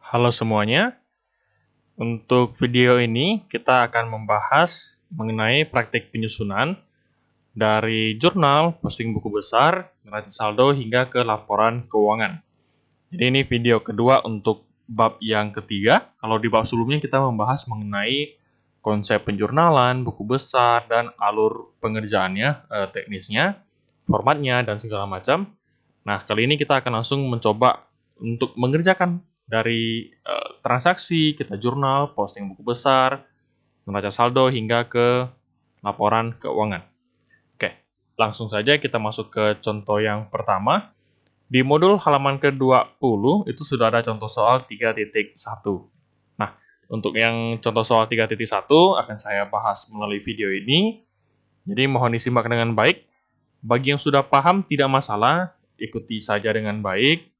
Halo semuanya, untuk video ini kita akan membahas mengenai praktik penyusunan dari jurnal, posting buku besar, neraca saldo hingga ke laporan keuangan. Jadi ini video kedua untuk bab yang ketiga. Kalau di bab sebelumnya kita membahas mengenai konsep penjurnalan, buku besar, dan alur pengerjaannya, teknisnya, formatnya, dan segala macam. Nah, kali ini kita akan langsung mencoba untuk mengerjakan dari transaksi, kita jurnal, posting buku besar, neraca saldo, hingga ke laporan keuangan. Oke, langsung saja kita masuk ke contoh yang pertama. Di modul halaman ke-20 itu sudah ada contoh soal 3.1. Nah, untuk yang contoh soal 3.1 akan saya bahas melalui video ini. Jadi mohon disimak dengan baik. Bagi yang sudah paham tidak masalah, ikuti saja dengan baik.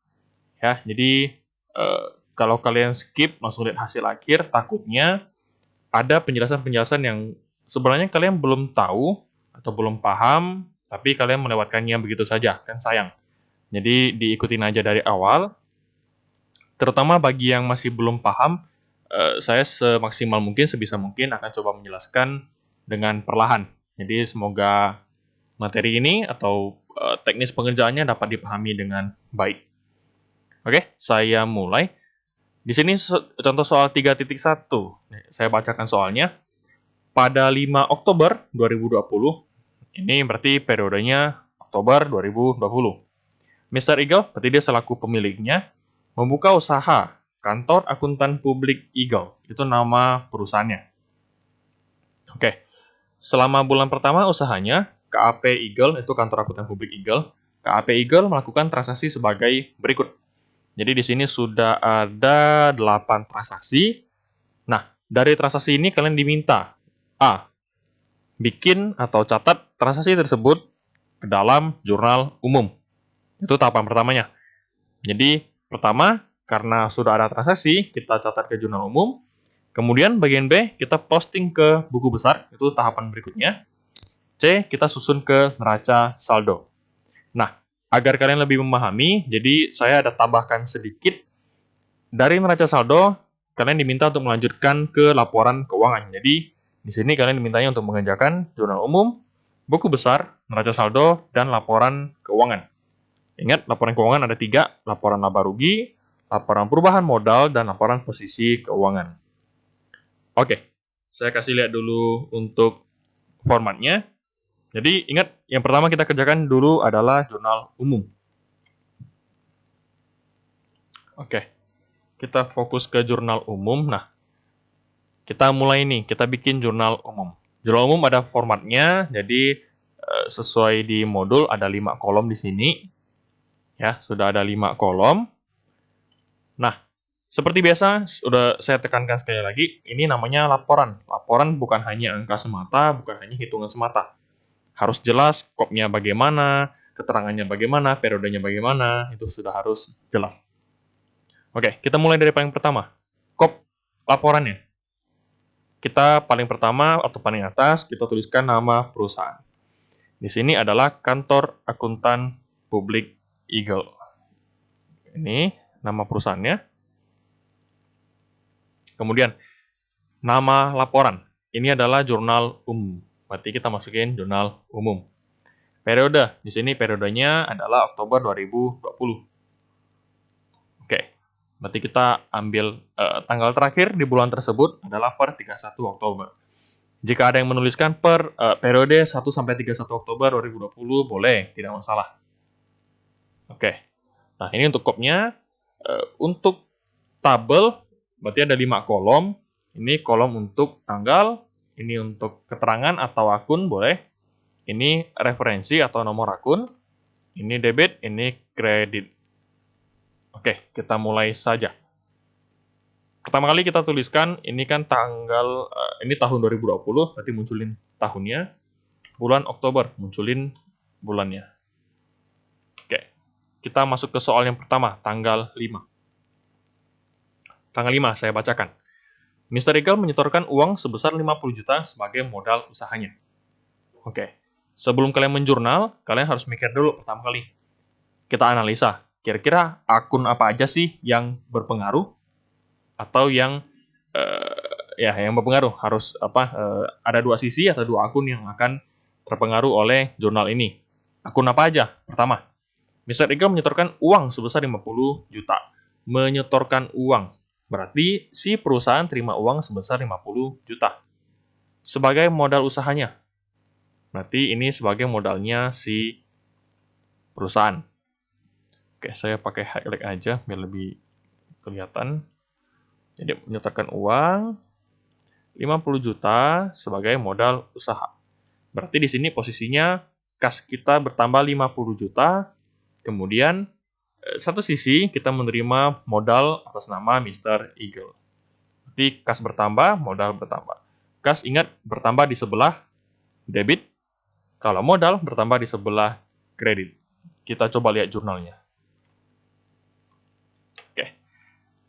Ya, jadi kalau kalian skip langsung lihat hasil akhir, takutnya ada penjelasan-penjelasan yang sebenarnya kalian belum tahu atau belum paham, tapi kalian melewatkannya begitu saja, kan sayang. Jadi diikutin aja dari awal, terutama bagi yang masih belum paham, saya semaksimal mungkin, sebisa mungkin akan coba menjelaskan dengan perlahan. Jadi semoga materi ini atau teknis pengerjaannya dapat dipahami dengan baik. Oke, saya mulai. Di sini contoh soal 3.1. Saya bacakan soalnya. Pada 5 Oktober 2020, ini berarti periodenya Oktober 2020. Mr. Eagle, berarti dia selaku pemiliknya, membuka usaha Kantor Akuntan Publik Eagle. Itu nama perusahaannya. Oke, selama bulan pertama usahanya, KAP Eagle, itu Kantor Akuntan Publik Eagle, KAP Eagle melakukan transaksi sebagai berikut. Jadi di sini sudah ada 8 transaksi. Nah, dari transaksi ini kalian diminta A. Bikin atau catat transaksi tersebut ke dalam jurnal umum. Itu tahapan pertamanya. Jadi, pertama, karena sudah ada transaksi, kita catat ke jurnal umum. Kemudian bagian B, kita posting ke buku besar. Itu tahapan berikutnya. C, kita susun ke neraca saldo. Nah, agar kalian lebih memahami, jadi saya ada tambahkan sedikit. Dari neraca saldo, kalian diminta untuk melanjutkan ke laporan keuangan. Jadi, di sini kalian dimintanya untuk mengerjakan jurnal umum, buku besar, neraca saldo, dan laporan keuangan. Ingat, laporan keuangan ada 3, laporan laba rugi, laporan perubahan modal, dan laporan posisi keuangan. Oke, saya kasih lihat dulu untuk formatnya. Jadi, ingat, yang pertama kita kerjakan dulu adalah jurnal umum. Oke, kita fokus ke jurnal umum. Nah, kita mulai nih, kita bikin jurnal umum. Jurnal umum ada formatnya, jadi sesuai di modul ada 5 kolom di sini. Ya, sudah ada 5 kolom. Nah, seperti biasa, sudah saya tekankan sekali lagi, ini namanya laporan. Laporan bukan hanya angka semata, bukan hanya hitungan semata. Harus jelas skopnya bagaimana, keterangannya bagaimana, periodenya bagaimana, itu sudah harus jelas. Oke, kita mulai dari paling pertama. Skop laporannya. Kita paling pertama atau paling atas, kita tuliskan nama perusahaan. Di sini adalah Kantor Akuntan Publik Eagle. Ini nama perusahaannya. Kemudian, nama laporan. Ini adalah jurnal umum. Berarti kita masukin jurnal umum. Periode. Di sini periodenya adalah Oktober 2020. Oke. Berarti kita ambil tanggal terakhir di bulan tersebut adalah per 31 Oktober. Jika ada yang menuliskan per periode 1 sampai 31 Oktober 2020, boleh, tidak masalah. Oke. Nah, ini untuk skopnya. Untuk tabel, berarti ada 5 kolom. Ini kolom untuk tanggal, ini untuk keterangan atau akun, boleh. Ini referensi atau nomor akun. Ini debit, ini kredit. Oke, kita mulai saja. Pertama kali kita tuliskan, ini kan tanggal, ini tahun 2020, berarti munculin tahunnya. Bulan Oktober, munculin bulannya. Oke, kita masuk ke soal yang pertama, tanggal 5. Tanggal 5, saya bacakan. Mr. Eagle menyetorkan uang sebesar 50 juta sebagai modal usahanya. Oke, sebelum kalian menjurnal, kalian harus mikir dulu pertama kali. Kita analisa, kira-kira akun apa aja sih yang berpengaruh? atau yang yang berpengaruh, harus ada dua sisi atau dua akun yang akan terpengaruh oleh jurnal ini. Akun apa aja? Pertama, Mr. Eagle menyetorkan uang sebesar 50 juta. Menyetorkan uang. Berarti si perusahaan terima uang sebesar 50 juta. Sebagai modal usahanya. Berarti ini sebagai modalnya si perusahaan. Oke, saya pakai highlight aja biar lebih kelihatan. Jadi menyetorkan uang 50 juta sebagai modal usaha. Berarti di sini posisinya kas kita bertambah 50 juta, kemudian satu sisi kita menerima modal atas nama Mr. Eagle. Berarti kas bertambah, modal bertambah. Kas ingat bertambah di sebelah debit, kalau modal bertambah di sebelah kredit. Kita coba lihat jurnalnya. Oke,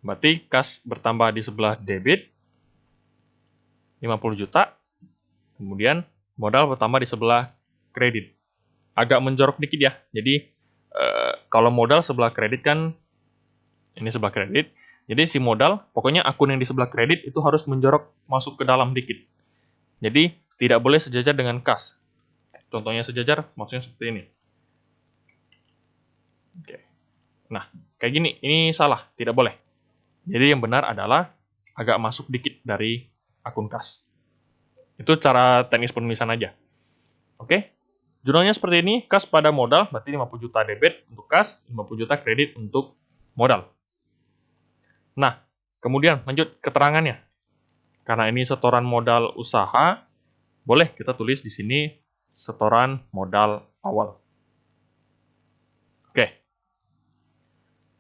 berarti kas bertambah di sebelah debit, 50 juta, kemudian modal bertambah di sebelah kredit. Agak menjorok dikit ya, jadi kalau modal sebelah kredit kan, ini sebelah kredit, jadi si modal, pokoknya akun yang di sebelah kredit itu harus menjorok masuk ke dalam dikit. Jadi tidak boleh sejajar dengan kas. Contohnya sejajar, maksudnya seperti ini. Oke. Nah, kayak gini, ini salah, tidak boleh. Jadi yang benar adalah agak masuk dikit dari akun kas. Itu cara teknis penulisan aja. Oke, jurnalnya seperti ini, kas pada modal, berarti 50 juta debit untuk kas, 50 juta kredit untuk modal. Nah, kemudian lanjut keterangannya. Karena ini setoran modal usaha, boleh kita tulis di sini setoran modal awal. Oke.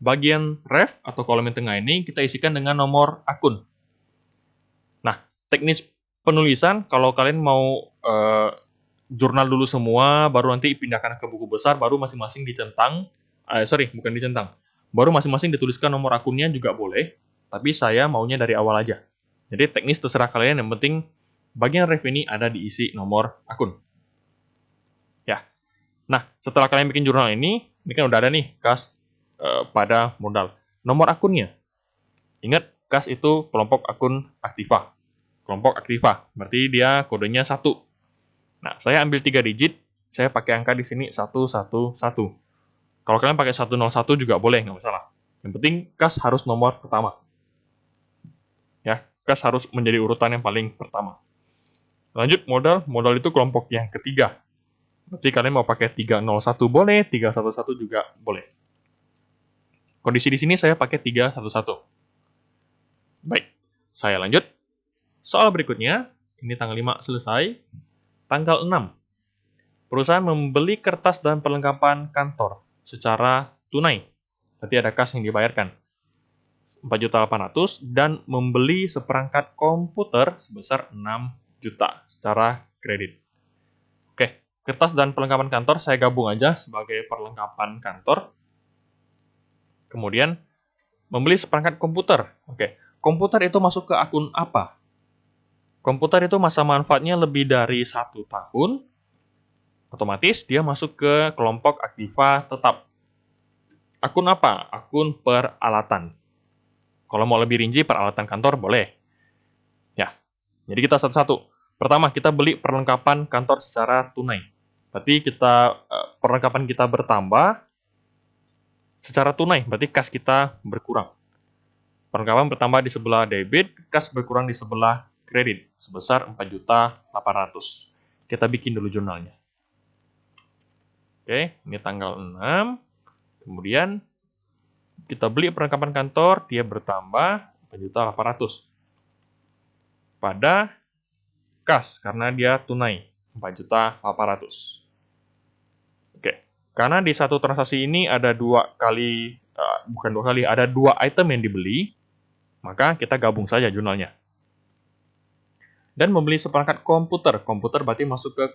Bagian ref atau kolom yang tengah ini kita isikan dengan nomor akun. Nah, teknis penulisan kalau kalian mau jurnal dulu semua, baru nanti pindahkan ke buku besar, baru masing-masing dicentang. Bukan dicentang. Baru masing-masing dituliskan nomor akunnya juga boleh, tapi saya maunya dari awal aja. Jadi teknis terserah kalian, yang penting bagian ref ini ada diisi nomor akun. Ya. Nah, setelah kalian bikin jurnal ini kan udah ada nih kas pada modal. Nomor akunnya. Ingat, kas itu kelompok akun aktiva. Kelompok aktiva, berarti dia kodenya 1. Nah, saya ambil 3 digit, saya pakai angka di sini 111. Kalau kalian pakai 101 juga boleh, nggak masalah. Yang penting kas harus nomor pertama. Ya, kas harus menjadi urutan yang paling pertama. Lanjut modal itu kelompok yang ketiga. Berarti kalian mau pakai 301 boleh, 311 juga boleh. Kondisi di sini saya pakai 311. Baik, saya lanjut. Soal berikutnya, ini tanggal 5 selesai. Tanggal 6, perusahaan membeli kertas dan perlengkapan kantor secara tunai. Berarti ada kas yang dibayarkan. 4.800.000 dan membeli seperangkat komputer sebesar 6 juta secara kredit. Oke, kertas dan perlengkapan kantor saya gabung aja sebagai perlengkapan kantor. Kemudian membeli seperangkat komputer. Oke, komputer itu masuk ke akun apa? Komputer itu masa manfaatnya lebih dari 1 tahun. Otomatis dia masuk ke kelompok aktiva tetap. Akun apa? Akun peralatan. Kalau mau lebih rinci peralatan kantor boleh. Ya. Jadi kita satu-satu. Pertama, kita beli perlengkapan kantor secara tunai. Berarti perlengkapan kita bertambah secara tunai, berarti kas kita berkurang. Perlengkapan bertambah di sebelah debit, kas berkurang di sebelah kredit sebesar 4.800.000. Kita bikin dulu jurnalnya. Oke, ini tanggal 6. Kemudian kita beli perlengkapan kantor, dia bertambah 4.800.000. Pada kas karena dia tunai 4.800.000. Oke. Karena di satu transaksi ini ada ada 2 item yang dibeli, maka kita gabung saja jurnalnya. Dan membeli seperangkat komputer. Komputer berarti masuk ke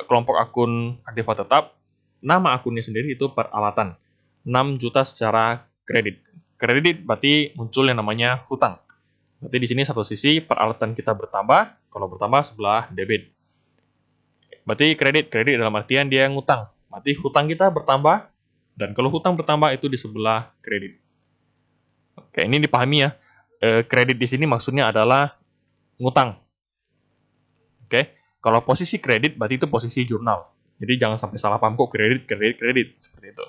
kelompok akun aktiva tetap. Nama akunnya sendiri itu peralatan. 6 juta secara kredit. Kredit berarti muncul yang namanya hutang. Berarti di sini satu sisi peralatan kita bertambah, kalau bertambah sebelah debit. Berarti kredit dalam artian dia ngutang. Berarti hutang kita bertambah, dan kalau hutang bertambah itu di sebelah kredit. Oke. Oke, ini dipahami ya. Kredit di sini maksudnya adalah ngutang. Oke, kalau posisi kredit berarti itu posisi jurnal. Jadi jangan sampai salah paham kok kredit seperti itu.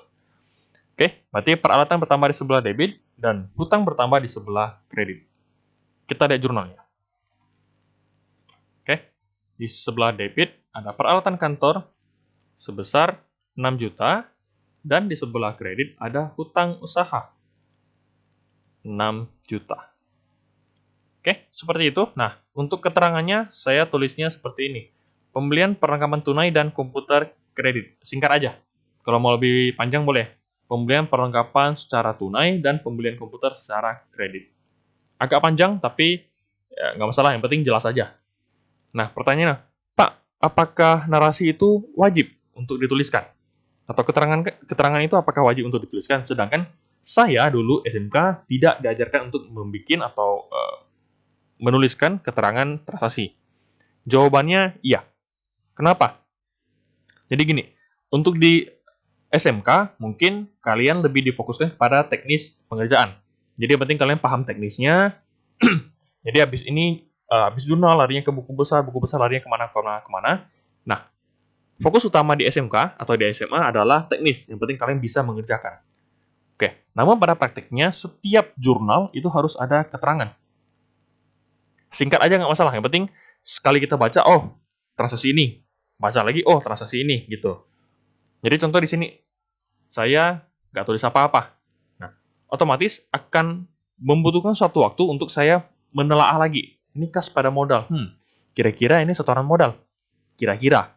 Oke, berarti peralatan bertambah di sebelah debit dan hutang bertambah di sebelah kredit. Kita lihat jurnalnya. Oke, di sebelah debit ada peralatan kantor sebesar 6 juta dan di sebelah kredit ada hutang usaha 6 juta. Oke, seperti itu. Nah, untuk keterangannya saya tulisnya seperti ini. Pembelian perlengkapan tunai dan komputer kredit. Singkat aja. Kalau mau lebih panjang boleh. Pembelian perlengkapan secara tunai dan pembelian komputer secara kredit. Agak panjang, tapi ya, nggak masalah. Yang penting jelas aja. Nah, pertanyaannya, Pak, apakah narasi itu wajib untuk dituliskan? Atau keterangan itu apakah wajib untuk dituliskan? Sedangkan saya dulu SMK tidak diajarkan untuk membuat atau menuliskan keterangan transaksi. Jawabannya iya. Kenapa? Jadi gini, untuk di SMK mungkin kalian lebih difokuskan kepada teknis pengerjaan. Jadi yang penting kalian paham teknisnya. Jadi habis ini, habis jurnal larinya ke buku besar larinya kemana. Nah, fokus utama di SMK atau di SMA adalah teknis. Yang penting kalian bisa mengerjakan. Oke, namun pada praktiknya setiap jurnal itu harus ada keterangan. Singkat aja nggak masalah. Yang penting sekali kita baca, oh transaksi ini, baca lagi, oh transaksi ini, gitu. Jadi contoh di sini, saya nggak tulis apa-apa. Nah, otomatis akan membutuhkan suatu waktu untuk saya menelaah lagi. Ini kas pada modal. Kira-kira ini setoran modal. Kira-kira.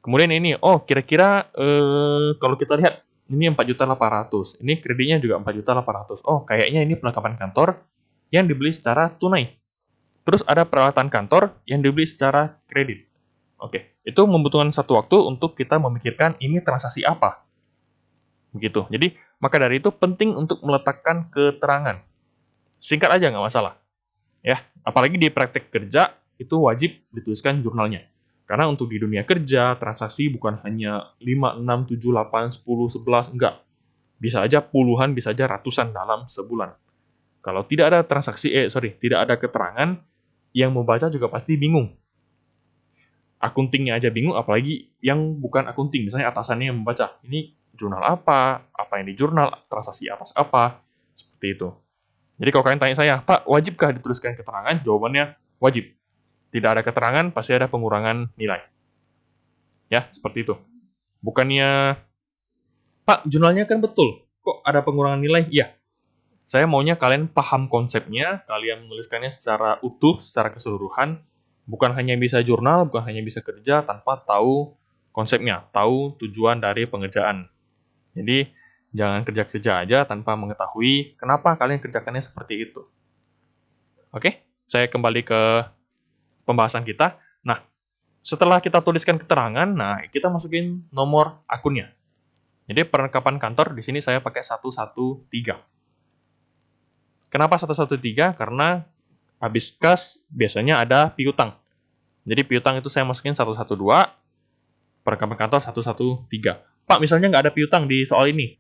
Kemudian ini, oh kira-kira kalau kita lihat, ini 4.800.000. Ini kreditnya juga 4.800.000. Oh, kayaknya ini perlengkapan kantor yang dibeli secara tunai. Terus ada peralatan kantor yang dibeli secara kredit. Oke, itu membutuhkan satu waktu untuk kita memikirkan ini transaksi apa. Begitu. Jadi, maka dari itu penting untuk meletakkan keterangan. Singkat aja, nggak masalah. Ya, apalagi di praktek kerja, itu wajib dituliskan jurnalnya. Karena untuk di dunia kerja, transaksi bukan hanya 5, 6, 7, 8, 10, 11, enggak. Bisa aja puluhan, bisa aja ratusan dalam sebulan. Kalau tidak ada transaksi, tidak ada keterangan, yang membaca juga pasti bingung. Akuntingnya aja bingung, apalagi yang bukan akunting. Misalnya atasannya yang membaca, ini jurnal apa yang di jurnal, transaksi atas apa, seperti itu. Jadi kalau kalian tanya saya, Pak, wajibkah dituliskan keterangan? Jawabannya wajib. Tidak ada keterangan, pasti ada pengurangan nilai. Ya, seperti itu. Bukannya, Pak, jurnalnya kan betul, kok ada pengurangan nilai? Iya. Saya maunya kalian paham konsepnya, kalian menuliskannya secara utuh, secara keseluruhan, bukan hanya bisa jurnal, bukan hanya bisa kerja tanpa tahu konsepnya, tahu tujuan dari pengerjaan. Jadi, jangan kerja-kerja aja tanpa mengetahui kenapa kalian kerjakannya seperti itu. Oke, saya kembali ke pembahasan kita. Nah, setelah kita tuliskan keterangan, nah kita masukin nomor akunnya. Jadi, perlengkapan kantor di sini saya pakai 113. Kenapa 113? Karena habis kas biasanya ada piutang. Jadi piutang itu saya masukin 112, perlengkapan kantor 113. Pak, misalnya nggak ada piutang di soal ini.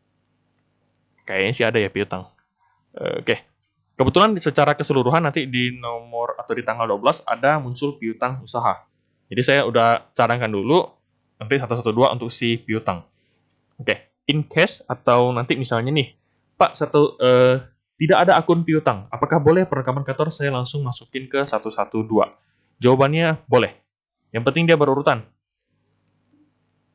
Kayaknya sih ada ya piutang. Oke. Kebetulan secara keseluruhan nanti di nomor atau di tanggal 12 ada muncul piutang usaha. Jadi saya udah cadangkan dulu nanti 112 untuk si piutang. Oke. In case atau nanti misalnya nih, Pak, tidak ada akun piutang. Apakah boleh perlengkapan kantor saya langsung masukin ke 112? Jawabannya boleh. Yang penting dia berurutan.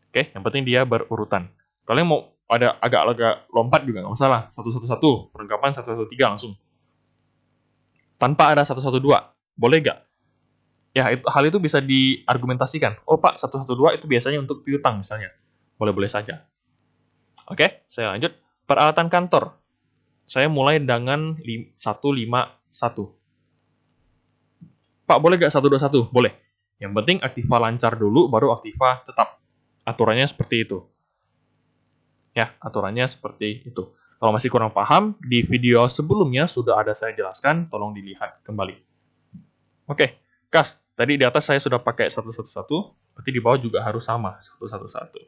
Oke, yang penting dia berurutan. Kalian mau ada agak-agak lompat juga nggak masalah. 111, perlengkapan 113 langsung. Tanpa ada 112. Boleh nggak? Ya, hal itu bisa diargumentasikan. Oh Pak, 112 itu biasanya untuk piutang misalnya. Boleh-boleh saja. Oke, saya lanjut. Peralatan kantor. Saya mulai dengan 151. Pak, boleh nggak 121? Boleh. Yang penting aktiva lancar dulu, baru aktiva tetap. Aturannya seperti itu. Ya, aturannya seperti itu. Kalau masih kurang paham, di video sebelumnya sudah ada saya jelaskan, tolong dilihat kembali. Oke, kas. Tadi di atas saya sudah pakai 111, berarti di bawah juga harus sama, 111.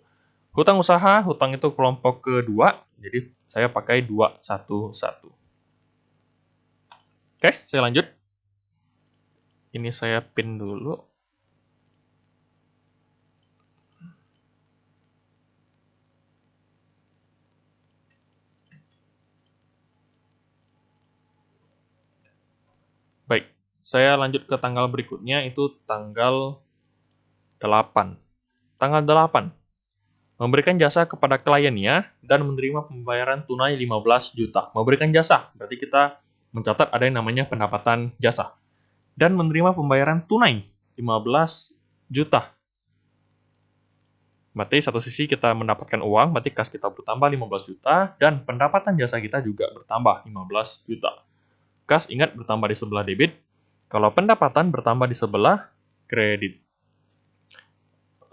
Hutang usaha, hutang itu kelompok kedua, jadi saya pakai 211. Oke, saya lanjut. Ini saya pin dulu. Baik, saya lanjut ke tanggal berikutnya, itu tanggal 8. Tanggal 8. Memberikan jasa kepada kliennya dan menerima pembayaran tunai 15 juta. Memberikan jasa, berarti kita mencatat ada yang namanya pendapatan jasa. Dan menerima pembayaran tunai 15 juta. Berarti satu sisi kita mendapatkan uang, berarti kas kita bertambah 15 juta, dan pendapatan jasa kita juga bertambah 15 juta. Kas ingat bertambah di sebelah debit, kalau pendapatan bertambah di sebelah kredit.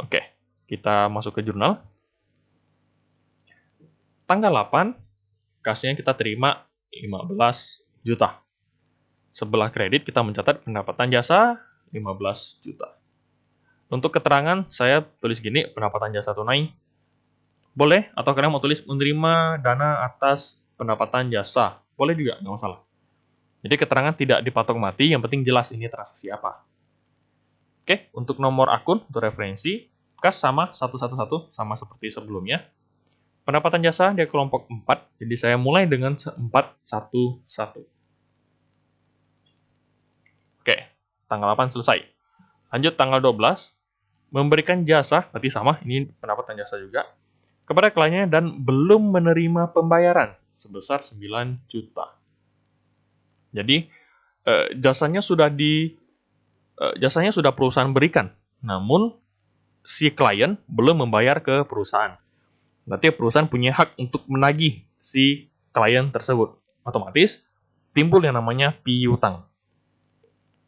Oke, kita masuk ke jurnal. Tanggal 8, kasnya kita terima 15 juta. Sebelah kredit kita mencatat pendapatan jasa 15 juta. Untuk keterangan saya tulis gini, pendapatan jasa tunai. Boleh, atau kalian mau tulis menerima dana atas pendapatan jasa. Boleh juga, nggak masalah. Jadi keterangan tidak dipatok mati, yang penting jelas ini transaksi apa. Oke, untuk nomor akun, untuk referensi, kas sama 111, sama seperti sebelumnya. Pendapatan jasa dia kelompok 4, jadi saya mulai dengan 411. Oke, tanggal 8 selesai. Lanjut tanggal 12, memberikan jasa, berarti sama, ini pendapatan jasa juga, kepada kliennya dan belum menerima pembayaran sebesar 9 juta. Jadi, jasanya sudah perusahaan berikan, namun si klien belum membayar ke perusahaan. Berarti perusahaan punya hak untuk menagih si klien tersebut. Otomatis timbul yang namanya piutang.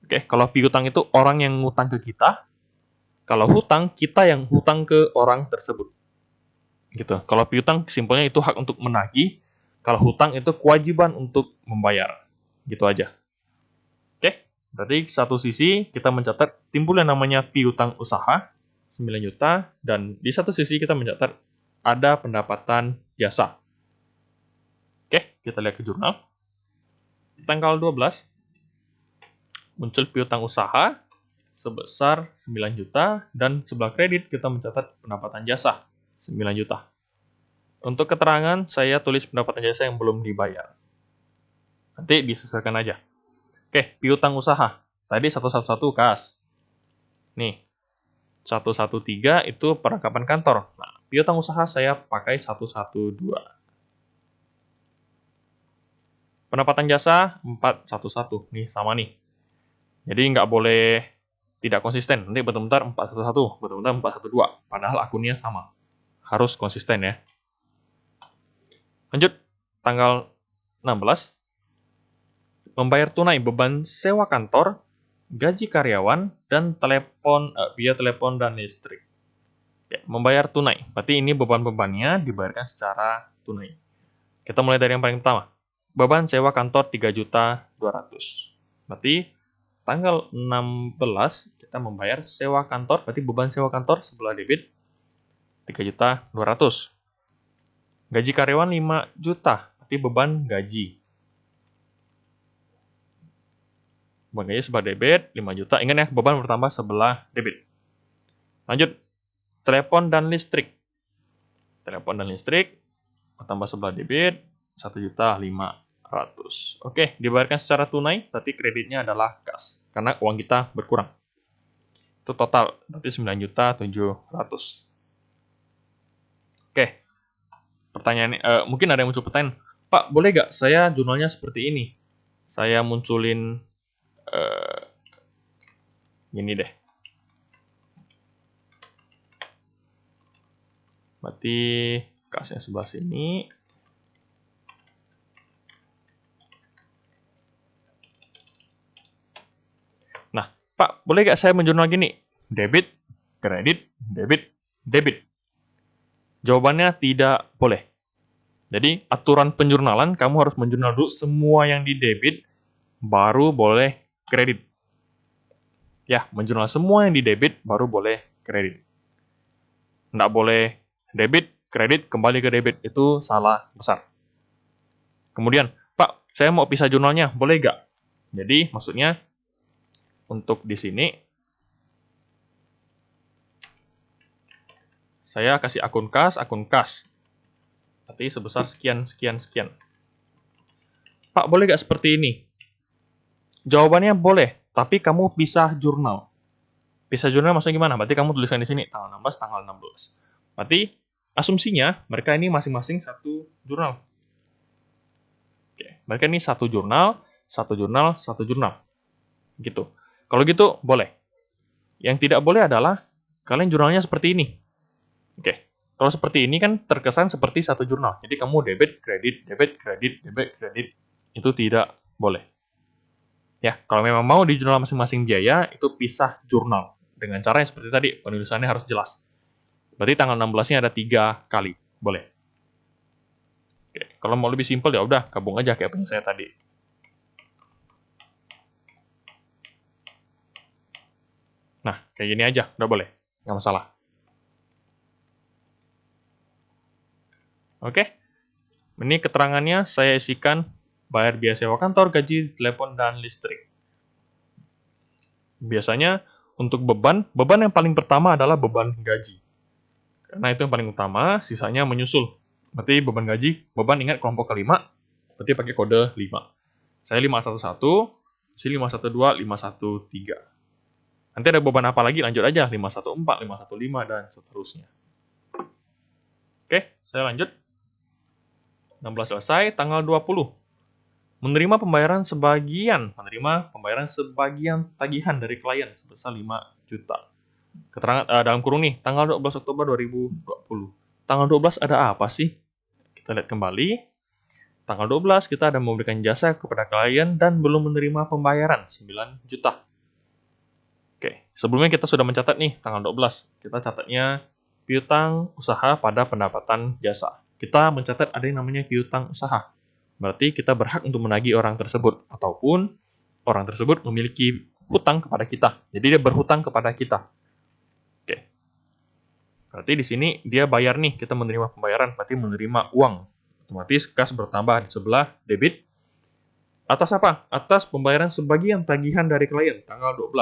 Oke, kalau piutang itu orang yang ngutang ke kita, kalau hutang kita yang hutang ke orang tersebut. Gitu. Kalau piutang simpelnya itu hak untuk menagih, kalau hutang itu kewajiban untuk membayar. Gitu aja. Oke, berarti satu sisi kita mencatat timbul yang namanya piutang usaha 9 juta, dan di satu sisi kita mencatat ada pendapatan jasa. Oke, kita lihat ke jurnal. Tanggal 12 muncul piutang usaha sebesar 9 juta, dan sebelah kredit kita mencatat pendapatan jasa 9 juta. Untuk keterangan saya tulis pendapatan jasa yang belum dibayar. Nanti disesuaikan aja. Oke, piutang usaha. Tadi 111 kas. Nih, 113 itu perlengkapan kantor. Nah, piutang usaha saya pakai 112. Pendapatan jasa 411. Nih, sama nih. Jadi nggak boleh tidak konsisten. Nanti bentar-bentar 411, bentar-bentar 412. Padahal akunnya sama. Harus konsisten ya. Lanjut, tanggal 16. Membayar tunai beban sewa kantor, gaji karyawan, dan biaya telepon dan listrik. Ya, membayar tunai. Berarti ini beban-bebannya dibayarkan secara tunai. Kita mulai dari yang paling pertama. Beban sewa kantor 3.200.000. Berarti tanggal 16 kita membayar sewa kantor, berarti beban sewa kantor sebelah debit 3.200.000. Gaji karyawan 5 juta, berarti beban gaji. Beban gaji sebelah debit 5 juta. Ingat ya, beban bertambah sebelah debit. Lanjut, telepon dan listrik. Telepon dan listrik bertambah sebelah debit 1.500.000. Oke, dibayarkan secara tunai, berarti kreditnya adalah kas. Karena uang kita berkurang. Itu total, berarti 9.700.000. Oke, pertanyaan mungkin ada yang muncul pertanyaan, Pak, boleh nggak saya jurnalnya seperti ini? Saya munculin gini deh. Berarti kasnya sebelah sini. Nah, Pak, boleh nggak saya menjurnal gini? Debit, kredit, debit, debit. Jawabannya tidak boleh. Jadi, aturan penjurnalan, kamu harus menjurnal dulu semua yang di debit, baru boleh kredit. Ya, menjurnal semua yang di debit, baru boleh kredit. Nggak boleh debit, kredit, kembali ke debit. Itu salah besar. Kemudian, Pak, saya mau pisah jurnalnya, boleh nggak? Jadi maksudnya untuk di sini saya kasih akun kas, berarti sebesar sekian, sekian, sekian. Pak, boleh nggak seperti ini? Jawabannya boleh, tapi kamu pisah jurnal. Pisah jurnal maksudnya gimana? Berarti kamu tuliskan di sini tanggal 16, tanggal 16. Berarti asumsinya mereka ini masing-masing satu jurnal. Oke, mereka ini satu jurnal, satu jurnal, satu jurnal. Gitu. Kalau gitu boleh. Yang tidak boleh adalah kalian jurnalnya seperti ini. Oke. Kalau seperti ini kan terkesan seperti satu jurnal. Jadi kamu debit, kredit, debit, kredit, debit, kredit. Itu tidak boleh. Ya, kalau memang mau di jurnal masing-masing biaya, itu pisah jurnal. Dengan cara yang seperti tadi, penulisannya harus jelas. Berarti tanggal 16-nya ada 3 kali. Boleh. Oke, kalau mau lebih simpel ya udah, gabung aja kayak punya saya tadi. Nah, kayak gini aja, udah boleh. Nggak masalah. Oke, ini keterangannya saya isikan bayar biaya sewa kantor, gaji, telepon, dan listrik. Biasanya untuk beban yang paling pertama adalah beban gaji. Karena itu yang paling utama, sisanya menyusul. Berarti beban gaji, beban ingat kelompok kelima, berarti pakai kode 5. Saya 511, si 512, 513. Nanti ada beban apa lagi, lanjut aja, 514, 515, dan seterusnya. Oke, saya lanjut. 16 selesai, tanggal 20. Menerima pembayaran sebagian tagihan dari klien sebesar 5 juta. Keterangan dalam kurung nih, tanggal 12 Oktober 2020. Tanggal 12 ada apa sih? Kita lihat kembali. Tanggal 12 kita ada memberikan jasa kepada klien dan belum menerima pembayaran 9 juta. Oke, sebelumnya kita sudah mencatat nih tanggal 12. Kita catatnya piutang usaha pada pendapatan jasa. Kita mencatat ada yang namanya piutang usaha. Berarti kita berhak untuk menagih orang tersebut, ataupun orang tersebut memiliki hutang kepada kita. Jadi dia berhutang kepada kita. Oke. Berarti di sini dia bayar nih, kita menerima pembayaran, berarti menerima uang. Otomatis kas bertambah di sebelah debit. Atas apa? Atas pembayaran sebagian tagihan dari klien, tanggal 12.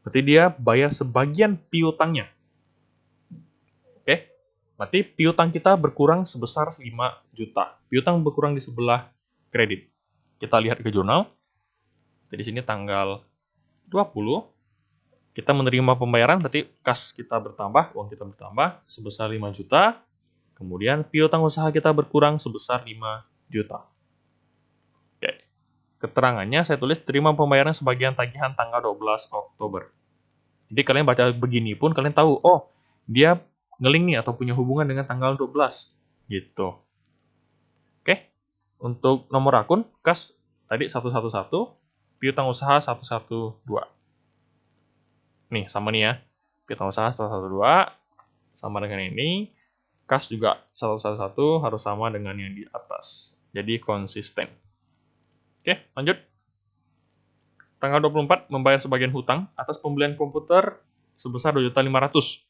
Berarti dia bayar sebagian piutangnya. Oke. Berarti piutang kita berkurang sebesar 5 juta. Piutang berkurang di sebelah kredit. Kita lihat ke jurnal. Jadi sini tanggal 20. Kita menerima pembayaran, berarti kas kita bertambah, uang kita bertambah sebesar 5 juta. Kemudian piutang usaha kita berkurang sebesar 5 juta. Oke. Keterangannya saya tulis terima pembayaran sebagian tagihan tanggal 12 Oktober. Jadi kalian baca begini pun kalian tahu, oh, dia ngeling nih atau punya hubungan dengan tanggal 12. Gitu. Oke. Untuk nomor akun, kas tadi 111, piutang usaha 112. Nih, sama nih ya. Piutang usaha 112 sama dengan ini. Kas juga 111 harus sama dengan yang di atas. Jadi konsisten. Oke, lanjut. Tanggal 24 membayar sebagian hutang atas pembelian komputer sebesar 2.500.000.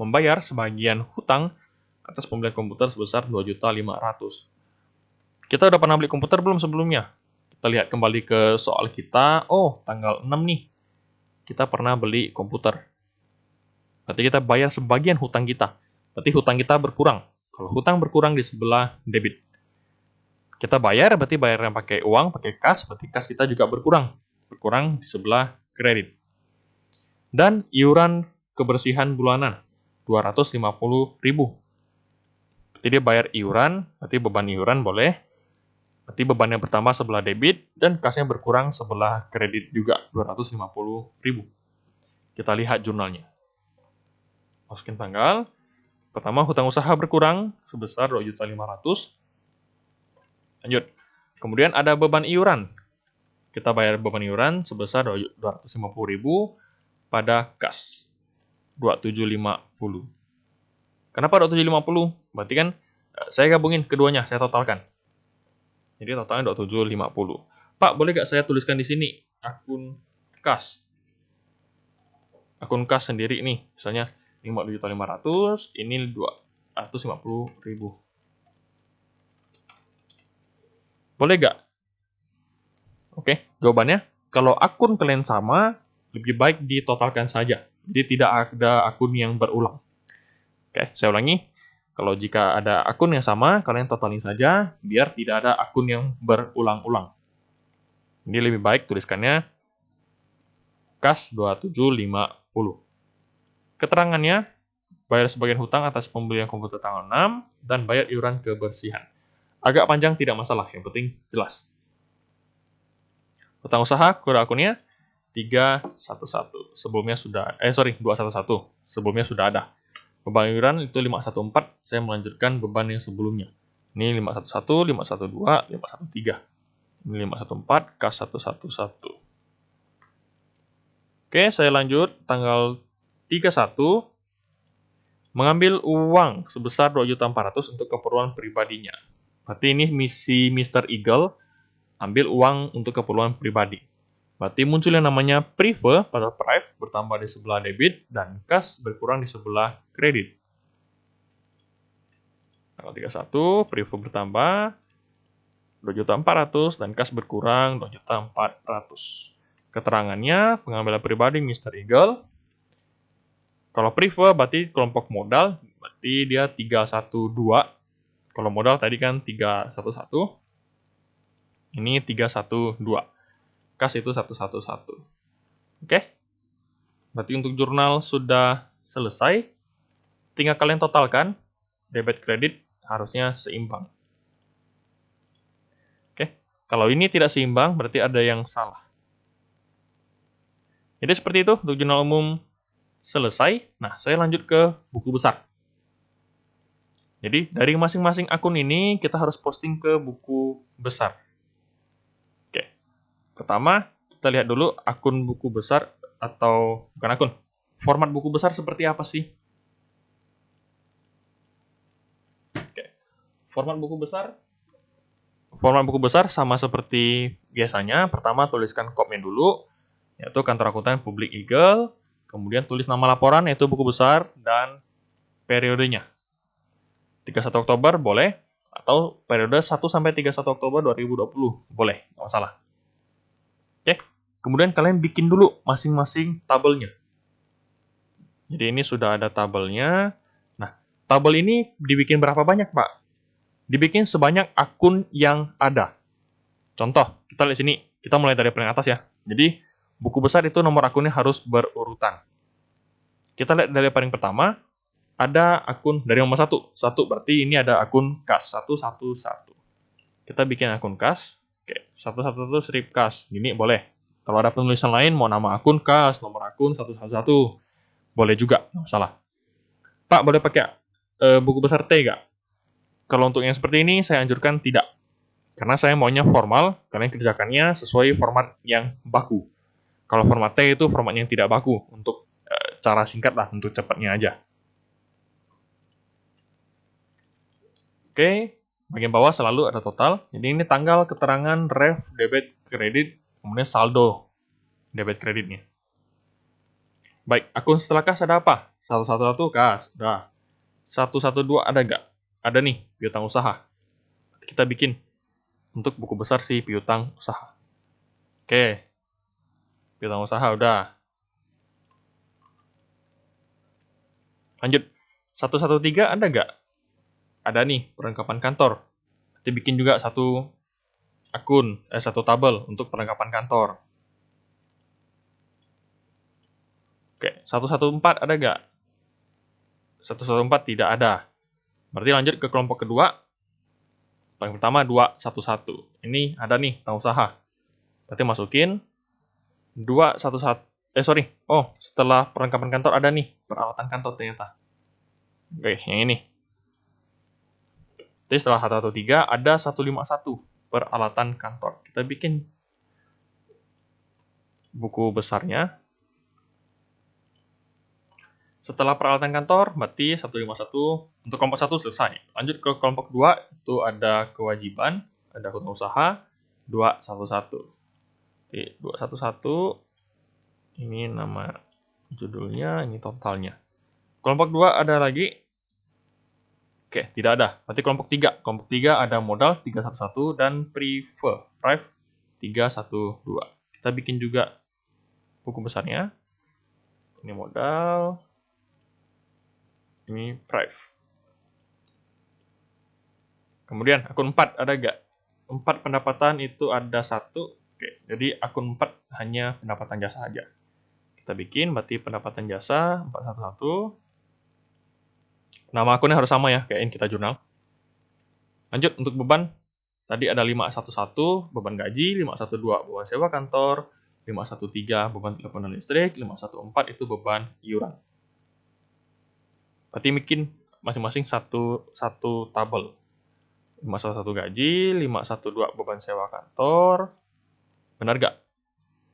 Membayar sebagian hutang atas pembelian komputer sebesar 2.500.000. Kita udah pernah beli komputer belum sebelumnya? Kita lihat kembali ke soal kita. Oh, tanggal 6 nih. Kita pernah beli komputer. Berarti kita bayar sebagian hutang kita. Berarti hutang kita berkurang. Kalau hutang berkurang di sebelah debit. Kita bayar, berarti bayarnya pakai uang, pakai kas, berarti kas kita juga berkurang. Berkurang di sebelah kredit. Dan iuran kebersihan bulanan. 250.000. Berarti dia bayar iuran, berarti beban iuran boleh. Berarti beban yang pertama sebelah debit, dan kasnya berkurang sebelah kredit juga, 250.000. Kita lihat jurnalnya. Masukin tanggal. Pertama, hutang usaha berkurang sebesar 2.500.000. Lanjut. Kemudian ada beban iuran. Kita bayar beban iuran sebesar 250.000 pada kas. 2750. Kenapa 2750? Berarti kan saya gabungin keduanya, saya totalkan. Jadi totalnya 2750. Pak, boleh nggak saya tuliskan di sini akun kas? Akun kas sendiri nih, misalnya 5.500.000, ini 250.000. Boleh nggak? Oke, jawabannya, kalau akun kalian sama, lebih baik ditotalkan saja. Jadi tidak ada akun yang berulang. Oke, saya ulangi. Kalau jika ada akun yang sama, kalian totalin saja, biar tidak ada akun yang berulang-ulang. Jadi lebih baik tuliskannya kas 2750. Keterangannya, bayar sebagian hutang atas pembelian komputer tanggal 6, dan bayar iuran kebersihan. Agak panjang tidak masalah, yang penting jelas. Hutang usaha, kode akunnya 311. Sebelumnya sudah, 211. Sebelumnya sudah ada. Beban iuran itu 514, saya melanjutkan beban yang sebelumnya. Ini 511, 512, 513. Ini 514, kas 111. Oke, saya lanjut. Tanggal 31, mengambil uang sebesar 2.400.000 untuk keperluan pribadinya. Berarti ini misi Mr. Eagle, ambil uang untuk keperluan pribadi. Berarti muncul yang namanya prive pada prive bertambah di sebelah debit dan kas berkurang di sebelah kredit. Tanggal 31, prive bertambah 2.400.000 dan kas berkurang 2.400.000. Keterangannya, pengambilan pribadi Mr. Eagle. Kalau prive berarti kelompok modal, berarti dia 312. Kalau modal tadi kan 311. Ini 312. Kas itu 111. Oke? Berarti untuk jurnal sudah selesai. Tinggal kalian totalkan. Debit kredit harusnya seimbang. Oke? Kalau ini tidak seimbang, berarti ada yang salah. Jadi seperti itu untuk jurnal umum selesai. Nah, saya lanjut ke buku besar. Jadi, dari masing-masing akun ini, kita harus posting ke buku besar. Oke. Pertama, kita lihat dulu akun buku besar atau bukan akun. Format buku besar seperti apa sih? Oke. Format buku besar sama seperti biasanya. Pertama, tuliskan kopnya dulu, yaitu Kantor Akuntan Publik Eagle. Kemudian tulis nama laporan, yaitu buku besar, dan periodenya. 31 Oktober boleh, atau periode 1 sampai 31 Oktober 2020 boleh, nggak masalah. Oke, kemudian kalian bikin dulu masing-masing tabelnya. Jadi ini sudah ada tabelnya. Nah, tabel ini dibikin berapa banyak, Pak? Dibikin sebanyak akun yang ada. Contoh, kita lihat sini, kita mulai dari paling atas ya. Jadi, buku besar itu nomor akunnya harus berurutan. Kita lihat dari paling pertama, ada akun dari nomor 1. 1 berarti ini ada akun kas, 111. Kita bikin akun kas, oke, 111 strip kas, gini boleh. Kalau ada penulisan lain, mau nama akun kas, nomor akun 111, boleh juga, nggak masalah. Pak, boleh pakai buku besar T nggak? Kalau untuk yang seperti ini, saya anjurkan tidak. Karena saya maunya formal, kalian kerjakannya sesuai format yang baku. Kalau format T itu format yang tidak baku, untuk cara singkat lah, untuk cepatnya aja. Oke, bagian bawah selalu ada total. Jadi ini tanggal keterangan ref, debit, kredit, kemudian saldo debit kreditnya. Baik, akun setelah kas ada apa? 111 kas, udah. 112 ada nggak? Ada nih, piutang usaha. Kita bikin untuk buku besar si piutang usaha. Oke, piutang usaha udah. Lanjut, 113 ada nggak? Ada nih, perlengkapan kantor. Nanti bikin juga satu akun, satu tabel untuk perlengkapan kantor. Oke, 114 ada nggak? 114 tidak ada. Berarti lanjut ke kelompok kedua. Paling pertama 211. Ini ada nih, tanggung usaha. Berarti masukin 211. Oh, setelah perlengkapan kantor ada nih, peralatan kantor ternyata. Oke, yang ini. Jadi setelah 113 ada 151, peralatan kantor. Kita bikin buku besarnya. Setelah peralatan kantor, berarti 151 untuk kelompok 1 selesai. Lanjut ke kelompok 2, itu ada kewajiban, ada hutang usaha, 211. Oke, 211, ini nama judulnya, ini totalnya. Kelompok 2 ada lagi. Oke, tidak ada. Berarti kelompok 3. Kelompok 3 ada modal 311 dan prive 312. Kita bikin juga buku besarnya. Ini modal, ini prive. Kemudian akun 4 ada nggak? 4 pendapatan itu ada 1. Oke, jadi akun 4 hanya pendapatan jasa aja. Kita bikin berarti pendapatan jasa 411. Nama akunnya harus sama ya, kayak kita jurnal. Lanjut untuk beban. Tadi ada 511 beban gaji, 512 beban sewa kantor, 513 beban telepon dan listrik, 514 itu beban iuran. Berarti bikin masing-masing satu tabel. 511 gaji, 512 beban sewa kantor. Benar gak?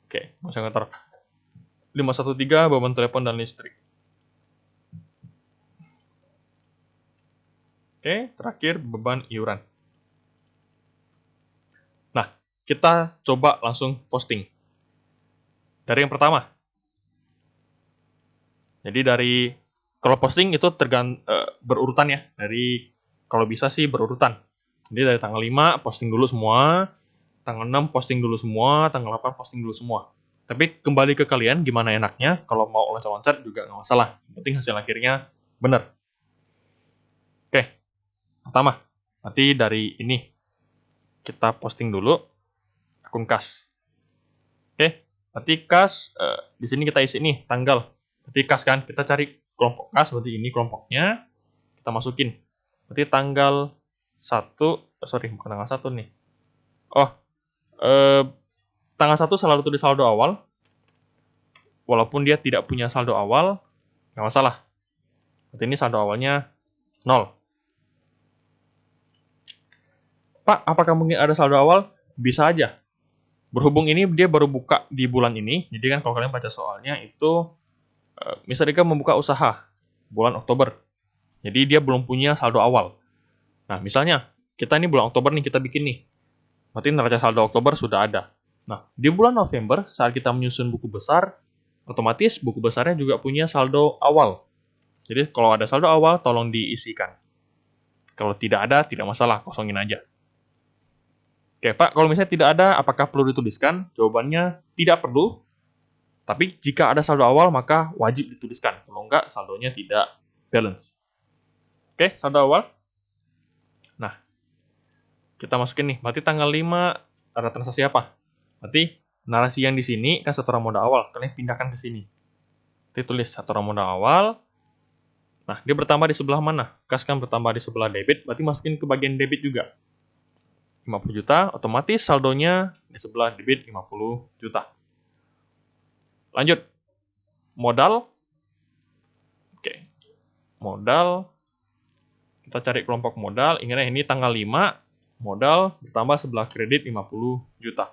Oke, beban sewa kantor. 513 beban telepon dan listrik. Oke, terakhir beban iuran. Nah, kita coba langsung posting. Dari yang pertama. Jadi kalau posting itu berurutan ya. Kalau bisa sih berurutan. Jadi dari tanggal 5 posting dulu semua, tanggal 6 posting dulu semua, tanggal 8 posting dulu semua. Tapi kembali ke kalian gimana enaknya, kalau mau loncat-loncat juga nggak masalah. Yang penting hasil akhirnya benar. Oke, pertama, nanti dari ini kita posting dulu akun kas. Oke, berarti kas di sini kita isi nih tanggal. Berarti kas kan, kita cari kelompok kas, berarti ini kelompoknya kita masukin. Berarti tanggal 1, bukan tanggal 1 nih. Tanggal 1 selalu tulis saldo awal. Walaupun dia tidak punya saldo awal, nggak masalah. Berarti ini saldo awalnya 0. Pak, apakah mungkin ada saldo awal? Bisa aja. Berhubung ini dia baru buka di bulan ini, jadi kan kalau kalian baca soalnya itu, misalnya membuka usaha bulan Oktober. Jadi dia belum punya saldo awal. Nah, misalnya kita ini bulan Oktober nih, kita bikin nih. Berarti neraca saldo Oktober sudah ada. Nah, di bulan November saat kita menyusun buku besar, otomatis buku besarnya juga punya saldo awal. Jadi kalau ada saldo awal, tolong diisikan. Kalau tidak ada, tidak masalah, kosongin aja. Oke, Pak, kalau misalnya tidak ada, apakah perlu dituliskan? Jawabannya tidak perlu. Tapi jika ada saldo awal, maka wajib dituliskan. Kalau enggak, saldonya tidak balance. Oke, saldo awal. Nah, kita masukin nih. Berarti tanggal 5 ada transaksi apa? Berarti narasi yang di sini kan setoran modal awal. Kalian pindahkan ke sini. Nanti tulis setoran modal awal. Nah, dia bertambah di sebelah mana? Kas kan bertambah di sebelah debit, berarti masukin ke bagian debit juga. 50 juta, otomatis saldonya di sebelah debit 50 juta. Lanjut. Modal. Oke. Modal. Kita cari kelompok modal. Ingat ya, ini tanggal 5. Modal bertambah sebelah kredit 50 juta.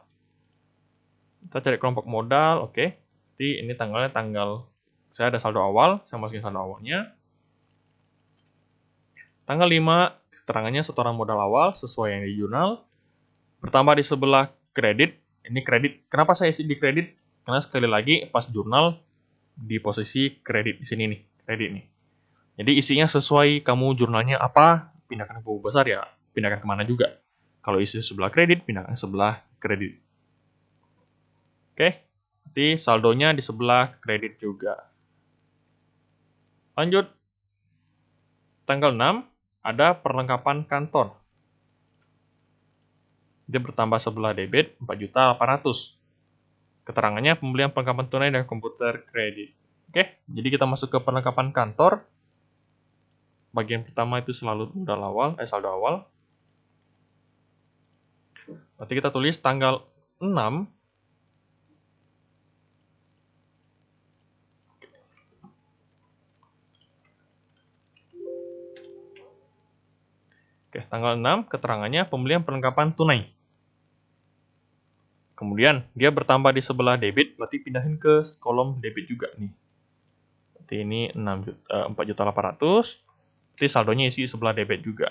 Kita cari kelompok modal. Oke. Jadi ini tanggalnya saya ada saldo awal. Saya masukin saldo awalnya. Tanggal 5, keterangannya setoran modal awal sesuai yang di jurnal. Bertambah di sebelah kredit. Ini kredit. Kenapa saya isi di kredit? Karena sekali lagi pas jurnal di posisi kredit di sini nih, kredit nih. Jadi isinya sesuai kamu jurnalnya apa, pindahkan ke buku besar ya, pindahkan kemana juga. Kalau isi sebelah kredit, pindahkan sebelah kredit. Oke, nanti saldonya di sebelah kredit juga. Lanjut. Tanggal 6, ada perlengkapan kantor. Dia bertambah sebelah debit 4.800.000. Keterangannya pembelian perlengkapan tunai dan komputer kredit. Oke, jadi kita masuk ke perlengkapan kantor. Bagian pertama itu selalu saldo awal. Berarti kita tulis tanggal 6. Oke, tanggal 6 keterangannya pembelian perlengkapan tunai. Kemudian dia bertambah di sebelah debit, berarti pindahin ke kolom debit juga nih. Berarti ini 4.800.000. Berarti saldonya isi sebelah debit juga.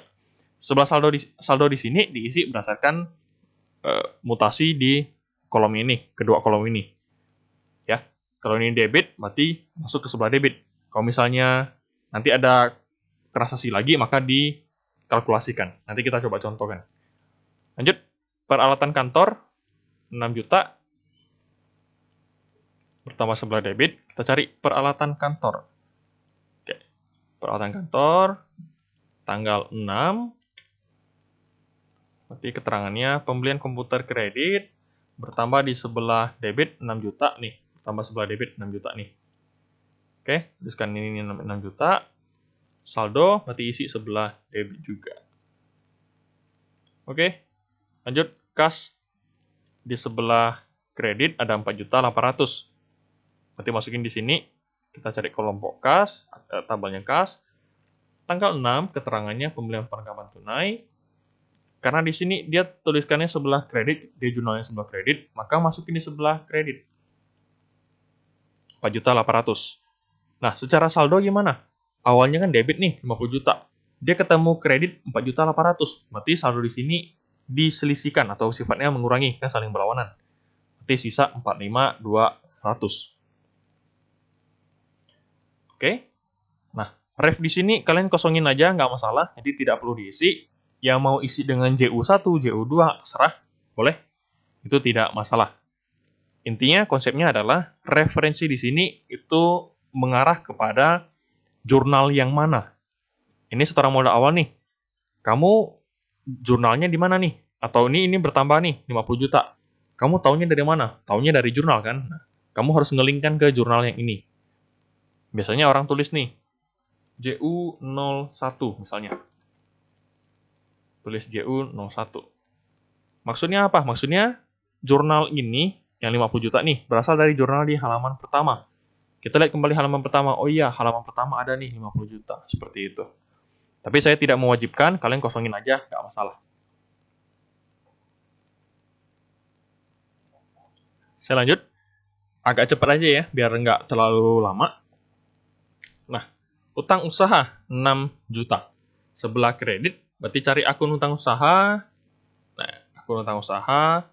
Sebelah saldo di sini diisi berdasarkan mutasi di kolom ini, kedua kolom ini. Ya, kalau ini debit berarti masuk ke sebelah debit. Kalau misalnya nanti ada transaksi lagi maka dikalkulasikan. Nanti kita coba contohkan. Lanjut, peralatan kantor. 6 juta bertambah sebelah debit, kita cari peralatan kantor. Oke, peralatan kantor, tanggal 6, berarti keterangannya pembelian komputer kredit, bertambah di sebelah debit 6 juta nih, bertambah sebelah debit 6 juta nih. Oke, tuliskan ini 6 juta, saldo berarti isi sebelah debit juga. Oke, lanjut kas di sebelah kredit ada 4.800.000. Berarti masukin di sini, kita cari kelompok kas, tabelnya kas. Tanggal 6, keterangannya pembelian perlengkapan tunai. Karena di sini dia tuliskannya sebelah kredit, dia jurnalnya sebelah kredit, maka masukin di sebelah kredit. 4.800.000. Nah, secara saldo gimana? Awalnya kan debit nih, 50 juta. Dia ketemu kredit 4.800.000. Berarti saldo di sini diselisihkan atau sifatnya mengurangi, kan saling berlawanan. Berarti sisa 45.200. Oke, nah ref di sini kalian kosongin aja, nggak masalah, jadi tidak perlu diisi. Yang mau isi dengan JU1, JU2, serah, boleh, itu tidak masalah. Intinya konsepnya adalah referensi di sini itu mengarah kepada jurnal yang mana. Ini setoran modal awal nih, kamu jurnalnya di mana nih? Atau ini bertambah nih, 50 juta. Kamu taunya dari mana? Taunya dari jurnal kan? Nah, kamu harus ngelingkan ke jurnal yang ini. Biasanya orang tulis nih, JU01 misalnya. Tulis JU01. Maksudnya apa? Maksudnya jurnal ini yang 50 juta nih berasal dari jurnal di halaman pertama. Kita lihat kembali halaman pertama. Oh iya, halaman pertama ada nih 50 juta. Seperti itu. Tapi saya tidak mewajibkan, kalian kosongin aja, nggak masalah. Saya lanjut. Agak cepat aja ya, biar nggak terlalu lama. Nah, utang usaha 6 juta. Sebelah kredit, berarti cari akun utang usaha. Nah, akun utang usaha,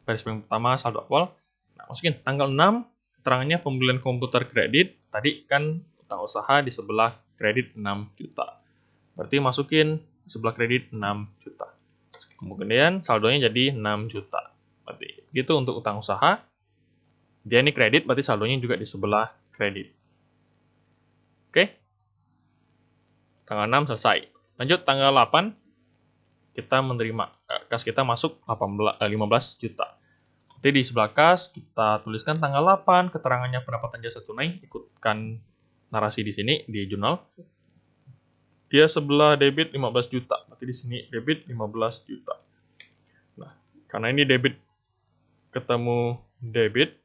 baris bagian pertama, saldo awal. Nah, masukin tanggal 6, keterangannya pembelian komputer kredit. Tadi kan utang usaha di sebelah kredit 6 juta. Berarti masukin sebelah kredit 6 juta. Kemudian saldonya jadi 6 juta. Berarti gitu untuk utang usaha. Dia ini kredit, berarti saldonya juga di sebelah kredit. Oke. Tanggal 6 selesai. Lanjut tanggal 8, kita menerima, kas kita masuk 15 juta. Jadi di sebelah kas, kita tuliskan tanggal 8, keterangannya pendapatan jasa tunai, ikutkan narasi di sini, di jurnal. Dia sebelah debit 15 juta, berarti di sini debit 15 juta. Nah, karena ini debit ketemu debit,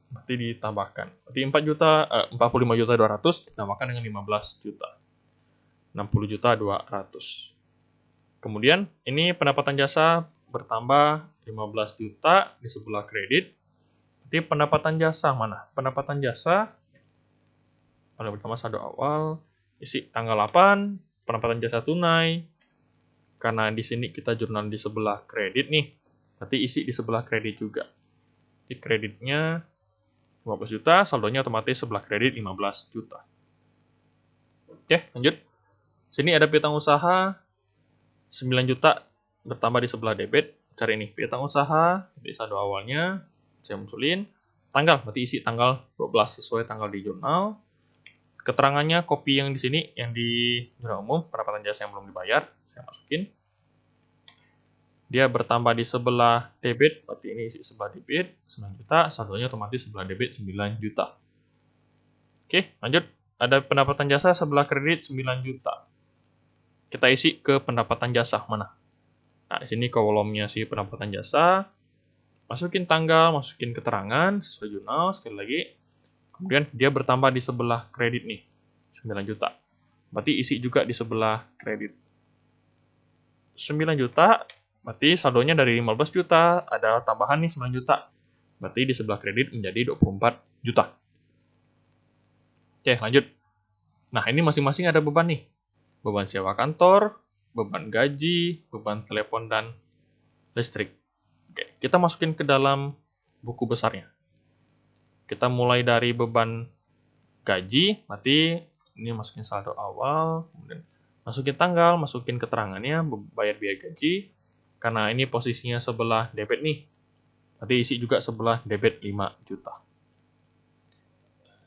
berarti ditambahkan. Berarti 45.200 ditambahkan dengan 15 juta. 60.200. Kemudian ini pendapatan jasa bertambah 15 juta di sebelah kredit. Berarti pendapatan jasa mana? Pendapatan jasa pada pertama saldo awal, isi tanggal 8, pendapatan jasa tunai. Karena di sini kita jurnal di sebelah kredit nih, berarti isi di sebelah kredit juga. Di kreditnya 15 juta, saldonya otomatis sebelah kredit 15 juta. Oke, lanjut. Sini ada piutang usaha 9 juta bertambah di sebelah debit. Cari nih piutang usaha, di saldo awalnya saya munculin. Tanggal, berarti isi tanggal 12 sesuai tanggal di jurnal. Keterangannya kopi yang di sini, yang di jurnal umum, pendapatan jasa yang belum dibayar, saya masukin. Dia bertambah di sebelah debit, berarti ini isi sebelah debit 9 juta, saldonya otomatis sebelah debit 9 juta. Oke, lanjut. Ada pendapatan jasa sebelah kredit 9 juta. Kita isi ke pendapatan jasa mana? Nah, di sini kolomnya si pendapatan jasa. Masukin tanggal, masukin keterangan sesuai jurnal sekali lagi. Kemudian dia bertambah di sebelah kredit nih, 9 juta. Berarti isi juga di sebelah kredit. 9 juta, berarti saldonya dari 15 juta, ada tambahan nih 9 juta. Berarti di sebelah kredit menjadi 24 juta. Oke, lanjut. Nah, ini masing-masing ada beban nih. Beban sewa kantor, beban gaji, beban telepon, dan listrik. Oke, kita masukin ke dalam buku besarnya. Kita mulai dari beban gaji, berarti ini masukin saldo awal, kemudian masukin tanggal, masukin keterangannya, bayar biaya gaji, karena ini posisinya sebelah debit nih. Berarti isi juga sebelah debit 5 juta.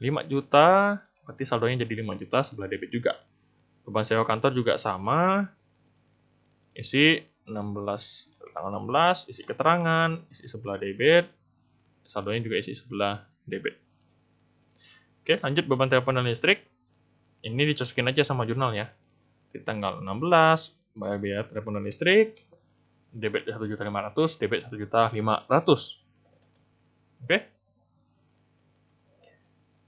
5 juta, berarti saldonya jadi 5 juta, sebelah debit juga. Beban sewa kantor juga sama. Isi 16, tanggal 16, isi keterangan, isi sebelah debit. Saldonya juga isi sebelah debit. Oke, lanjut beban telepon dan listrik. Ini dicocokin aja sama jurnal ya. Di tanggal 16, bayar biaya telepon dan listrik. Debit 1.500.000, debit 1.500.000. Oke.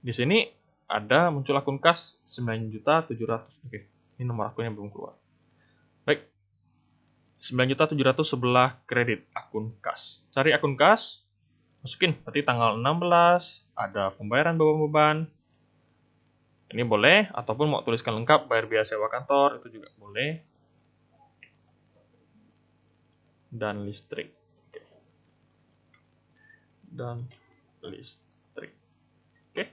Di sini ada muncul akun kas 9.700.000. Oke, ini nomor akunnya belum keluar. Baik. 9.700.000 sebelah kredit akun kas. Cari akun kas, masukin. Berarti tanggal 16 ada pembayaran beban-beban. Ini boleh, ataupun mau tuliskan lengkap bayar biaya sewa kantor, itu juga boleh. Dan listrik. Oke. Dan listrik. Oke.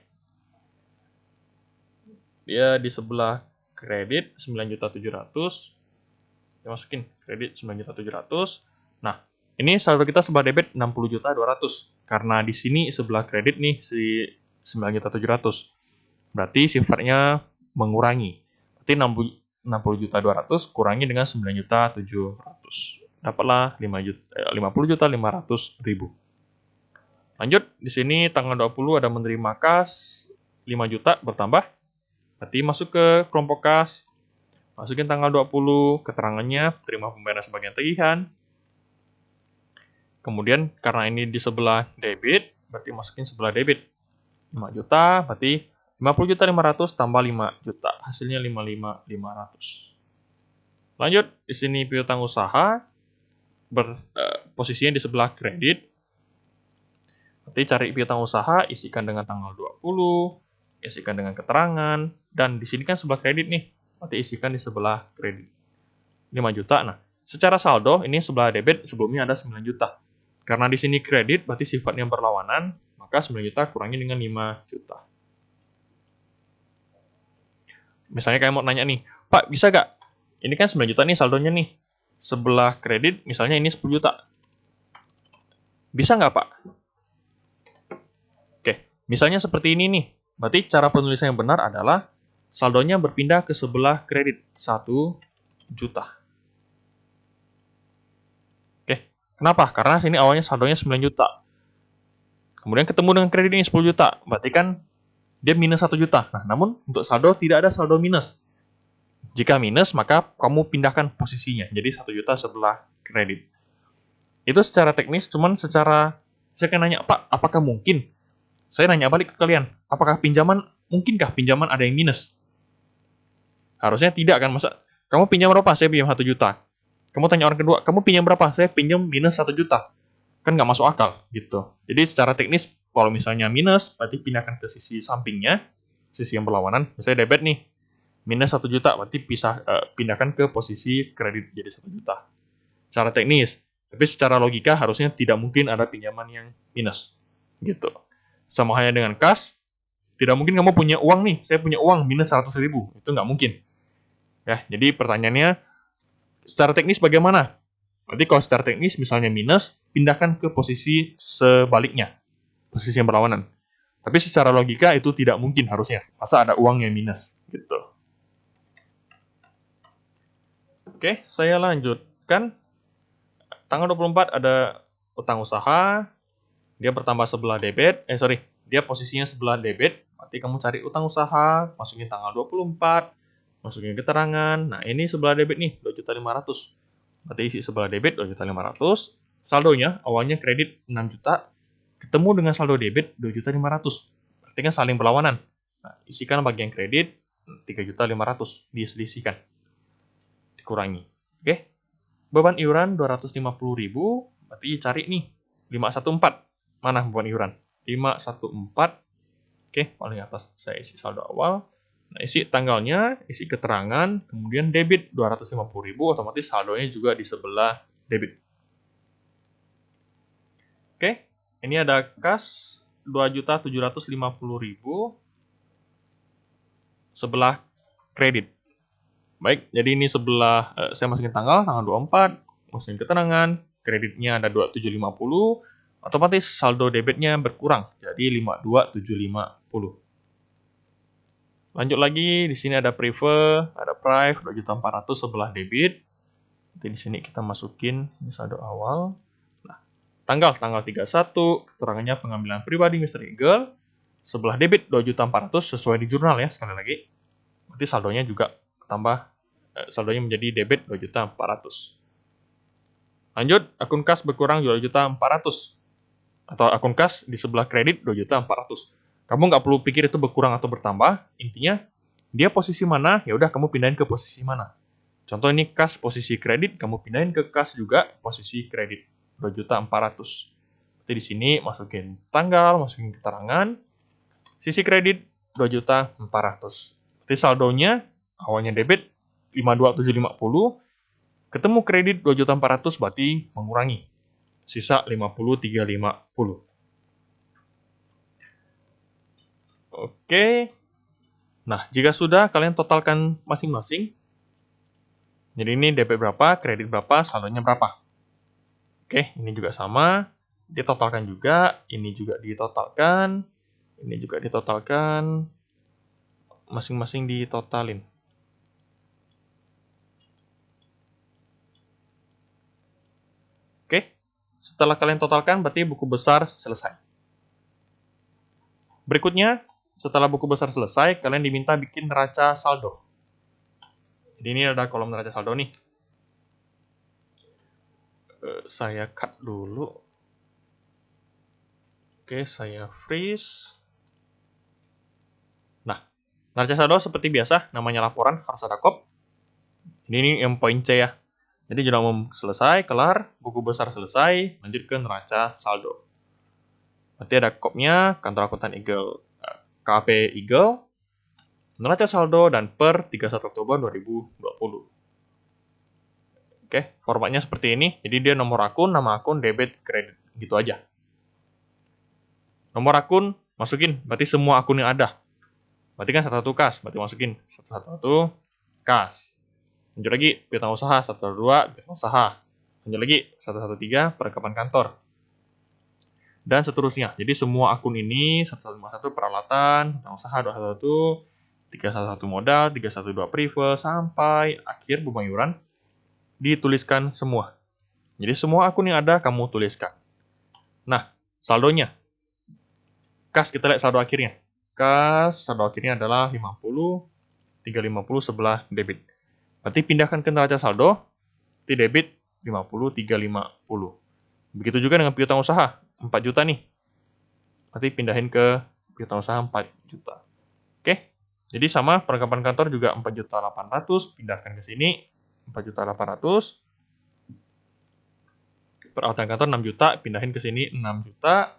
Dia di sebelah kredit 9.700.000. Kita masukin kredit 9.700.000. Nah, ini saldo kita sebelah debit 60.200.000. Karena di sini sebelah kredit nih si 9.700.000. Berarti sifatnya mengurangi. Berarti 60.200.000 kurangi dengan 9.700.000. Dapatlah 50.500.000. Lanjut, di sini tanggal 20 ada menerima kas 5 juta bertambah. Berarti masuk ke kelompok kas. Masukin tanggal 20, keterangannya, terima pembayaran sebagian tagihan. Kemudian, karena ini di sebelah debit, berarti masukin sebelah debit. 5 juta, berarti 50.500.000 tambah 5 juta. Hasilnya 55.500. Lanjut, di sini piutang usaha, posisinya di sebelah kredit. Berarti cari piutang usaha, isikan dengan tanggal 20, isikan dengan keterangan, dan di sini kan sebelah kredit nih. Berarti isikan di sebelah kredit 5 juta. Nah, secara saldo ini sebelah debit sebelumnya ada 9 juta. Karena di sini kredit berarti sifatnya berlawanan, maka 9 juta kurangi dengan 5 juta. Misalnya kayak mau nanya nih, Pak bisa gak? Ini kan 9 juta nih saldonya nih. Sebelah kredit misalnya ini 10 juta. Bisa nggak Pak? Oke, misalnya seperti ini nih. Berarti cara penulisan yang benar adalah saldonya berpindah ke sebelah kredit 1 juta. Oke, kenapa? Karena sini awalnya saldonya 9 juta. Kemudian ketemu dengan kredit ini 10 juta. Berarti kan dia minus 1 juta. Nah, namun untuk saldo tidak ada saldo minus. Jika minus, maka kamu pindahkan posisinya. Jadi 1 juta sebelah kredit. Itu secara teknis, cuman secara saya kan nanya, Pak, apakah mungkin? Saya nanya balik ke kalian, apakah mungkinkah pinjaman ada yang minus? Harusnya tidak kan, masa kamu pinjam berapa? Saya pinjam 1 juta. Kamu tanya orang kedua, kamu pinjam berapa? Saya pinjam minus 1 juta. Kan nggak masuk akal gitu. Jadi secara teknis, kalau misalnya minus, berarti pindahkan ke sisi sampingnya, sisi yang berlawanan. Misalnya debit nih, minus 1 juta, berarti pindahkan ke posisi kredit jadi 1 juta. Secara teknis, tapi secara logika harusnya tidak mungkin ada pinjaman yang minus. Gitu. Sama halnya dengan kas, tidak mungkin kamu punya uang nih, saya punya uang minus 100.000. Itu nggak mungkin. Ya, jadi pertanyaannya, secara teknis bagaimana? Berarti kalau secara teknis misalnya minus, pindahkan ke posisi sebaliknya, posisi yang berlawanan. Tapi secara logika itu tidak mungkin harusnya. Masa ada uang yang minus gitu. Oke, saya lanjutkan. Tanggal 24 ada utang usaha, dia bertambah sebelah debit, dia posisinya sebelah debit, berarti kamu cari utang usaha, masukin tanggal 24, masukin keterangan. Nah, ini sebelah debit nih, 2.500.000. Berarti isi sebelah debit 2.500.000. Saldonya awalnya kredit 6 juta, ketemu dengan saldo debit 2.500.000. Berarti kan saling berlawanan. Nah, isikan bagian kredit 3.500.000, diselisihkan. Dikurangi. Oke. Beban iuran 250.000, berarti cari nih 514. Mana beban iuran? 514. Oke, paling atas saya isi saldo awal. Nah, isi tanggalnya, isi keterangan, kemudian debit 250.000, otomatis saldonya juga di sebelah debit. Oke, ini ada kas 2.750.000 sebelah kredit. Baik, jadi ini sebelah saya masukin tanggal 24, masukin keterangan, kreditnya ada 2.750, otomatis saldo debitnya berkurang jadi 52.750. Lanjut lagi, di sini ada prefer, ada prive 2.400.000 sebelah debit. Nanti di sini kita masukin ini saldo awal. Nah, tanggal 31, keterangannya pengambilan pribadi Mr. Eagle. Sebelah debit 2.400.000 sesuai di jurnal ya, sekali lagi. Nanti saldonya juga tambah, saldonya menjadi debit 2.400.000. Lanjut, akun kas berkurang 2.400.000. Atau akun kas di sebelah kredit 2.400.000. Kamu nggak perlu pikir itu berkurang atau bertambah. Intinya, dia posisi mana, ya udah kamu pindahin ke posisi mana. Contoh ini kas posisi kredit, kamu pindahin ke kas juga posisi kredit 2.400.000. Jadi di sini masukin tanggal, masukin keterangan. Sisi kredit 2.400.000. Jadi saldonya awalnya debit 52.750, ketemu kredit 2.400.000 berarti mengurangi. Sisa 50.350. Oke. Nah, jika sudah, kalian totalkan masing-masing. Jadi ini DP berapa, kredit berapa, saldonya berapa. Oke, ini juga sama. Ditotalkan juga, ini juga ditotalkan, ini juga ditotalkan. Masing-masing ditotalin. Oke, setelah kalian totalkan, berarti buku besar selesai. Berikutnya, setelah buku besar selesai, kalian diminta bikin neraca saldo. Jadi ini ada kolom neraca saldo nih. Saya cut dulu. Oke, saya freeze. Nah, neraca saldo seperti biasa, namanya laporan, harus ada kop. Ini yang poin C ya. Jadi jurnal umum selesai, kelar, buku besar selesai, lanjut ke neraca saldo. Nanti ada kopnya, kantor akuntan Eagle, KP Eagle, neraca saldo, dan per 31 Oktober 2020. Oke, formatnya seperti ini. Jadi dia nomor akun, nama akun, debit, kredit, gitu aja. Nomor akun, masukin, berarti semua akun yang ada. Berarti kan satu-satu kas, berarti masukin satu-satu kas. Lanjut lagi, piutang usaha, 112, piutang usaha. Lanjut lagi, 113, perlengkapan kantor. Dan seterusnya. Jadi semua akun ini 1151 peralatan, piutang usaha 211, 311 modal, 312 prefer, sampai akhir beban iuran dituliskan semua. Jadi semua akun yang ada kamu tuliskan. Nah, saldonya. Kas kita lihat saldo akhirnya. Kas saldo akhirnya adalah 50, 350 sebelah debit. Berarti pindahkan ke neraca saldo, di debit 50, 350. Begitu juga dengan piutang usaha, 4 juta nih. Berarti pindahin ke piutang usaha 4 juta. Oke, jadi sama perlengkapan kantor juga 4.800.000, pindahkan ke sini 4.800.000. Peralatan kantor 6 juta, pindahin ke sini 6 juta.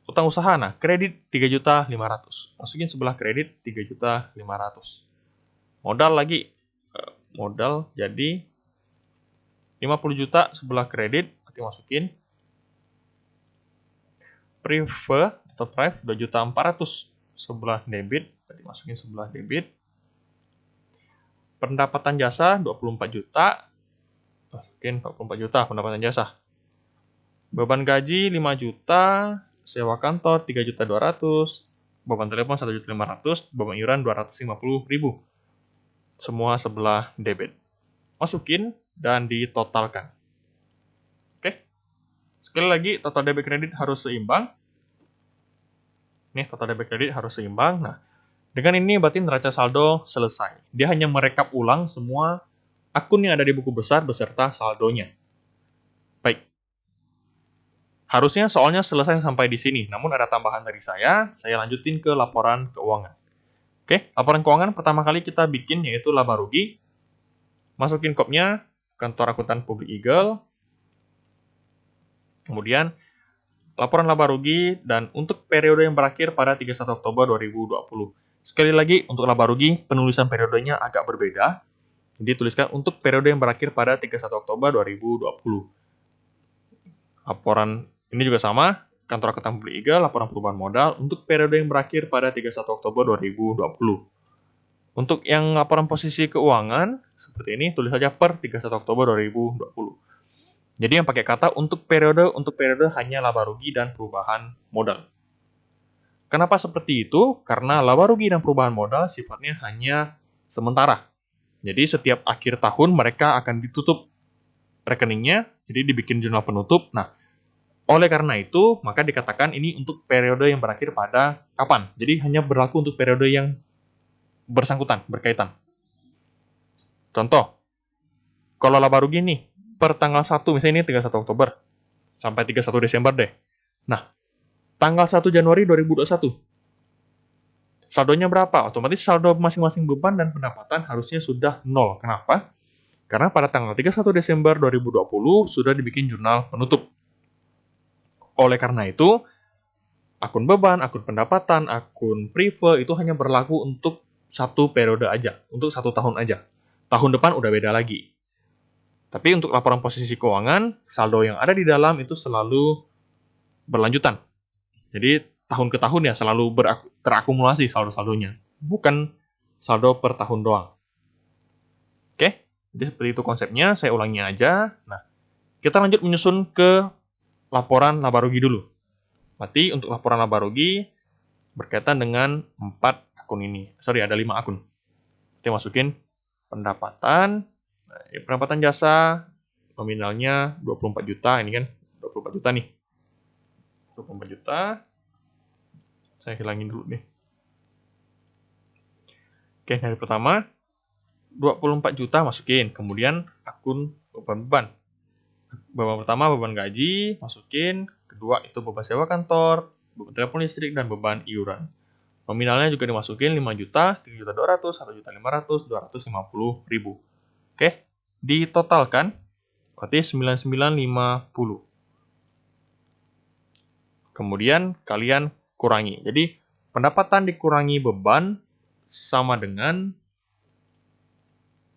Utang usaha, nah kredit 3.500.000. Masukin sebelah kredit 3.500.000. Modal lagi, modal jadi 50 juta sebelah kredit, berarti masukin. Prefer atau prive 2.400.000 sebelah debit, berarti masukin sebelah debit. Pendapatan jasa 24 juta, masukin 44 juta pendapatan jasa. Beban gaji 5 juta, sewa kantor 3.200.000, beban telepon 1.500.000, beban iuran 250.000. Semua sebelah debit. Masukin dan ditotalkan. Oke. Sekali lagi, total debit kredit harus seimbang. Nih, total debit kredit harus seimbang. Nah, dengan ini berarti neraca saldo selesai. Dia hanya merekap ulang semua akun yang ada di buku besar beserta saldonya. Baik. Harusnya soalnya selesai sampai di sini, namun ada tambahan dari saya lanjutin ke laporan keuangan. Oke, laporan keuangan pertama kali kita bikin yaitu laba rugi. Masukin kopnya, kantor akuntan publik Eagle. Kemudian, laporan laba rugi dan untuk periode yang berakhir pada 31 Oktober 2020. Sekali lagi, untuk laba rugi, penulisan periodenya agak berbeda. Jadi, tuliskan untuk periode yang berakhir pada 31 Oktober 2020. Laporan ini juga sama, kantor akuntan publik Eagle, laporan perubahan modal untuk periode yang berakhir pada 31 Oktober 2020. Untuk yang laporan posisi keuangan, seperti ini, tulis saja per 31 Oktober 2020. Jadi yang pakai kata untuk periode hanya laba rugi dan perubahan modal. Kenapa seperti itu? Karena laba rugi dan perubahan modal sifatnya hanya sementara. Jadi setiap akhir tahun mereka akan ditutup rekeningnya, jadi dibikin jurnal penutup. Nah, oleh karena itu, maka dikatakan ini untuk periode yang berakhir pada kapan. Jadi hanya berlaku untuk periode yang bersangkutan, berkaitan. Contoh, kalau laba rugi nih, per tanggal 1, misalnya ini 31 Oktober, sampai 31 Desember deh. Nah, tanggal 1 Januari 2021, saldonya berapa? Otomatis saldo masing-masing beban dan pendapatan harusnya sudah 0. Kenapa? Karena pada tanggal 31 Desember 2020 sudah dibikin jurnal penutup. Oleh karena itu, akun beban, akun pendapatan, akun prive itu hanya berlaku untuk satu periode aja, untuk 1 tahun aja. Tahun depan udah beda lagi. Tapi untuk laporan posisi keuangan, saldo yang ada di dalam itu selalu berlanjutan. Jadi tahun ke tahun ya selalu terakumulasi saldo-saldonya, bukan saldo per tahun doang. Oke, jadi seperti itu konsepnya, saya ulangi aja. Nah, kita lanjut menyusun ke laporan laba rugi dulu. Berarti untuk laporan laba rugi berkaitan dengan 4 akun ini. Sorry, ada 5 akun. Kita masukin pendapatan. Nah, pendapatan jasa nominalnya 24 juta. Ini kan 24 juta nih. 24 juta. Saya hilangin dulu nih. Oke, dari pertama 24 juta masukin. Kemudian akun beban-beban. Beban pertama beban gaji, masukin. Kedua itu beban sewa kantor, beban telepon listrik, dan beban iuran. Nominalnya juga dimasukin 5 juta, 3 juta 200, 1 juta 500, 250 ribu. Oke, ditotalkan berarti 9950. Kemudian kalian kurangi. Jadi pendapatan dikurangi beban sama dengan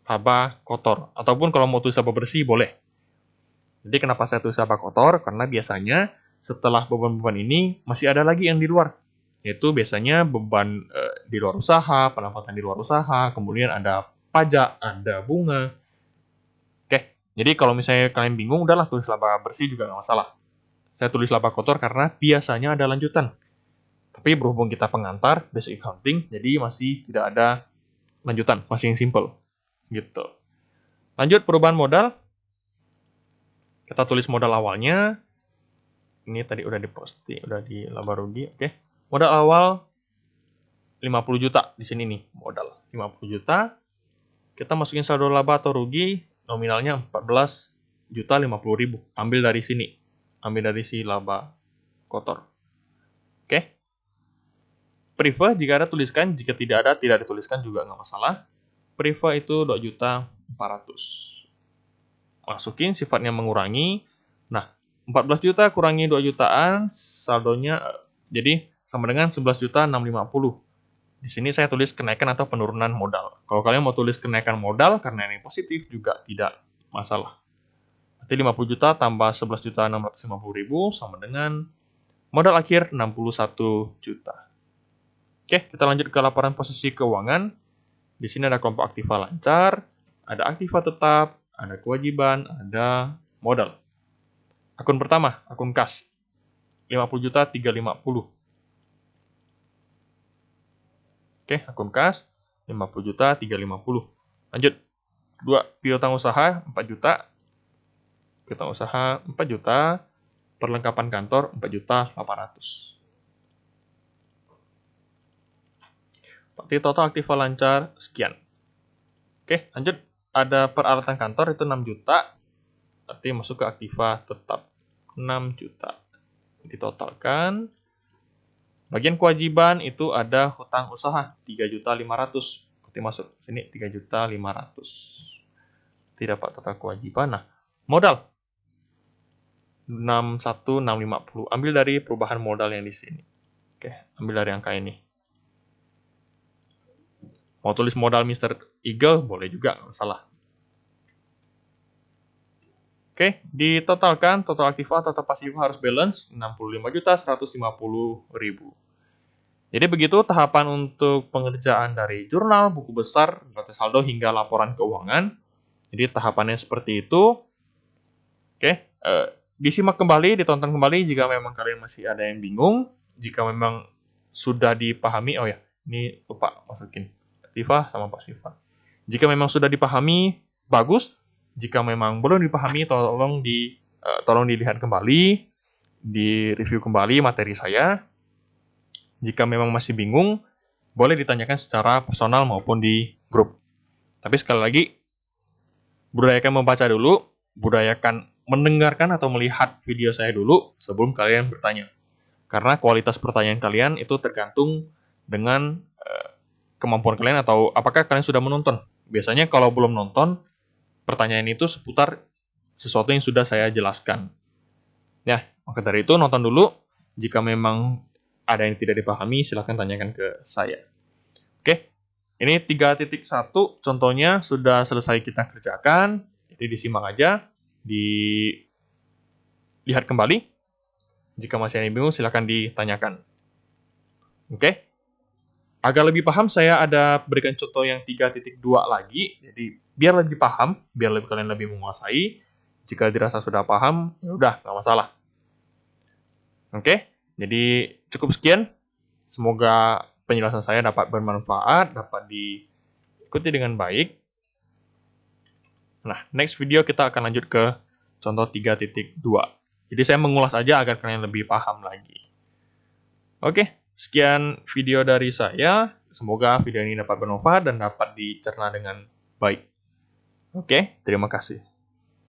laba kotor. Ataupun kalau mau tulis laba bersih boleh. Jadi kenapa saya tulis laba kotor? Karena biasanya setelah beban-beban ini masih ada lagi yang di luar. Yaitu biasanya beban di luar usaha, pendapatan di luar usaha, kemudian ada pajak, ada bunga. Oke, jadi kalau misalnya kalian bingung, udahlah tulis laba bersih juga nggak masalah. Saya tulis laba kotor karena biasanya ada lanjutan. Tapi berhubung kita pengantar, basic accounting, jadi masih tidak ada lanjutan, masih yang simple. Gitu. Lanjut perubahan modal. Kita tulis modal awalnya. Ini tadi udah diposting, udah di laba rugi, oke. Modal awal 50 juta di sini nih, modal 50 juta. Kita masukin saldo laba atau rugi, nominalnya 14 juta 50 ribu. Ambil dari sini, ambil dari si laba kotor. Oke. Prive jika ada tuliskan, jika tidak ada tidak dituliskan juga nggak masalah. Prive itu 2 juta 400. Masukin sifatnya mengurangi. Nah, 14 juta kurangi 2 jutaan, saldonya jadi sama dengan 11 juta 650. Di sini saya tulis kenaikan atau penurunan modal. Kalau kalian mau tulis kenaikan modal karena ini positif juga tidak masalah. Berarti 50 juta tambah 11 juta 650 ribu sama dengan modal akhir 61 juta. Oke, kita lanjut ke laporan posisi keuangan. Di sini ada kelompok aktiva lancar, ada aktiva tetap, ada kewajiban, ada modal. Akun pertama, akun kas. 50 juta 350. Oke, akun kas 50 juta 350. Lanjut. Kedua, piutang usaha 4 juta. Piutang usaha 4 juta. Perlengkapan kantor 4 juta 800. Berarti total aktiva lancar sekian. Oke, lanjut. Ada peralatan kantor itu 6 juta. Berarti masuk ke aktiva tetap 6 juta. Ditotalkan. Bagian kewajiban itu ada hutang usaha 3.500.000. Berarti masuk sini 3.500.000. Tidak dapat total kewajiban. Nah, modal 61.650. Ambil dari perubahan modal yang di sini. Oke, ambil dari angka ini. Mau tulis modal Mr. Eagle boleh juga, nggak salah. Oke, ditotalkan total aktiva total pasifa harus balance 65.150.000. Jadi begitu tahapan untuk pengerjaan dari jurnal, buku besar, neraca saldo hingga laporan keuangan. Jadi tahapannya seperti itu. Oke, disimak kembali, ditonton kembali jika memang kalian masih ada yang bingung. Jika memang sudah dipahami, oh ya, ini lupa masukin Tifa sama Pak Siva. Jika memang sudah dipahami, bagus. Jika memang belum dipahami, tolong dilihat kembali, di review kembali materi saya. Jika memang masih bingung, boleh ditanyakan secara personal maupun di grup. Tapi sekali lagi, budayakan membaca dulu, budayakan mendengarkan atau melihat video saya dulu sebelum kalian bertanya. Karena kualitas pertanyaan kalian itu tergantung dengan kemampuan kalian atau apakah kalian sudah menonton. Biasanya kalau belum nonton, pertanyaan itu seputar sesuatu yang sudah saya jelaskan. Ya, maka dari itu nonton dulu. Jika memang ada yang tidak dipahami, silahkan tanyakan ke saya. Oke, ini 3.1 contohnya sudah selesai kita kerjakan. Jadi disimak aja, dilihat kembali. Jika masih ada yang bingung, silahkan ditanyakan. Oke, agar lebih paham, saya ada berikan contoh yang 3.2 lagi. Jadi biar lebih paham, biar kalian lebih menguasai. Jika dirasa sudah paham, ya udah, nggak masalah. Oke, jadi cukup sekian. Semoga penjelasan saya dapat bermanfaat, dapat diikuti dengan baik. Nah, next video kita akan lanjut ke contoh 3.2. Jadi saya mengulas aja agar kalian lebih paham lagi. Oke, sekian video dari saya. Semoga video ini dapat bermanfaat dan dapat dicerna dengan baik. Oke, terima kasih.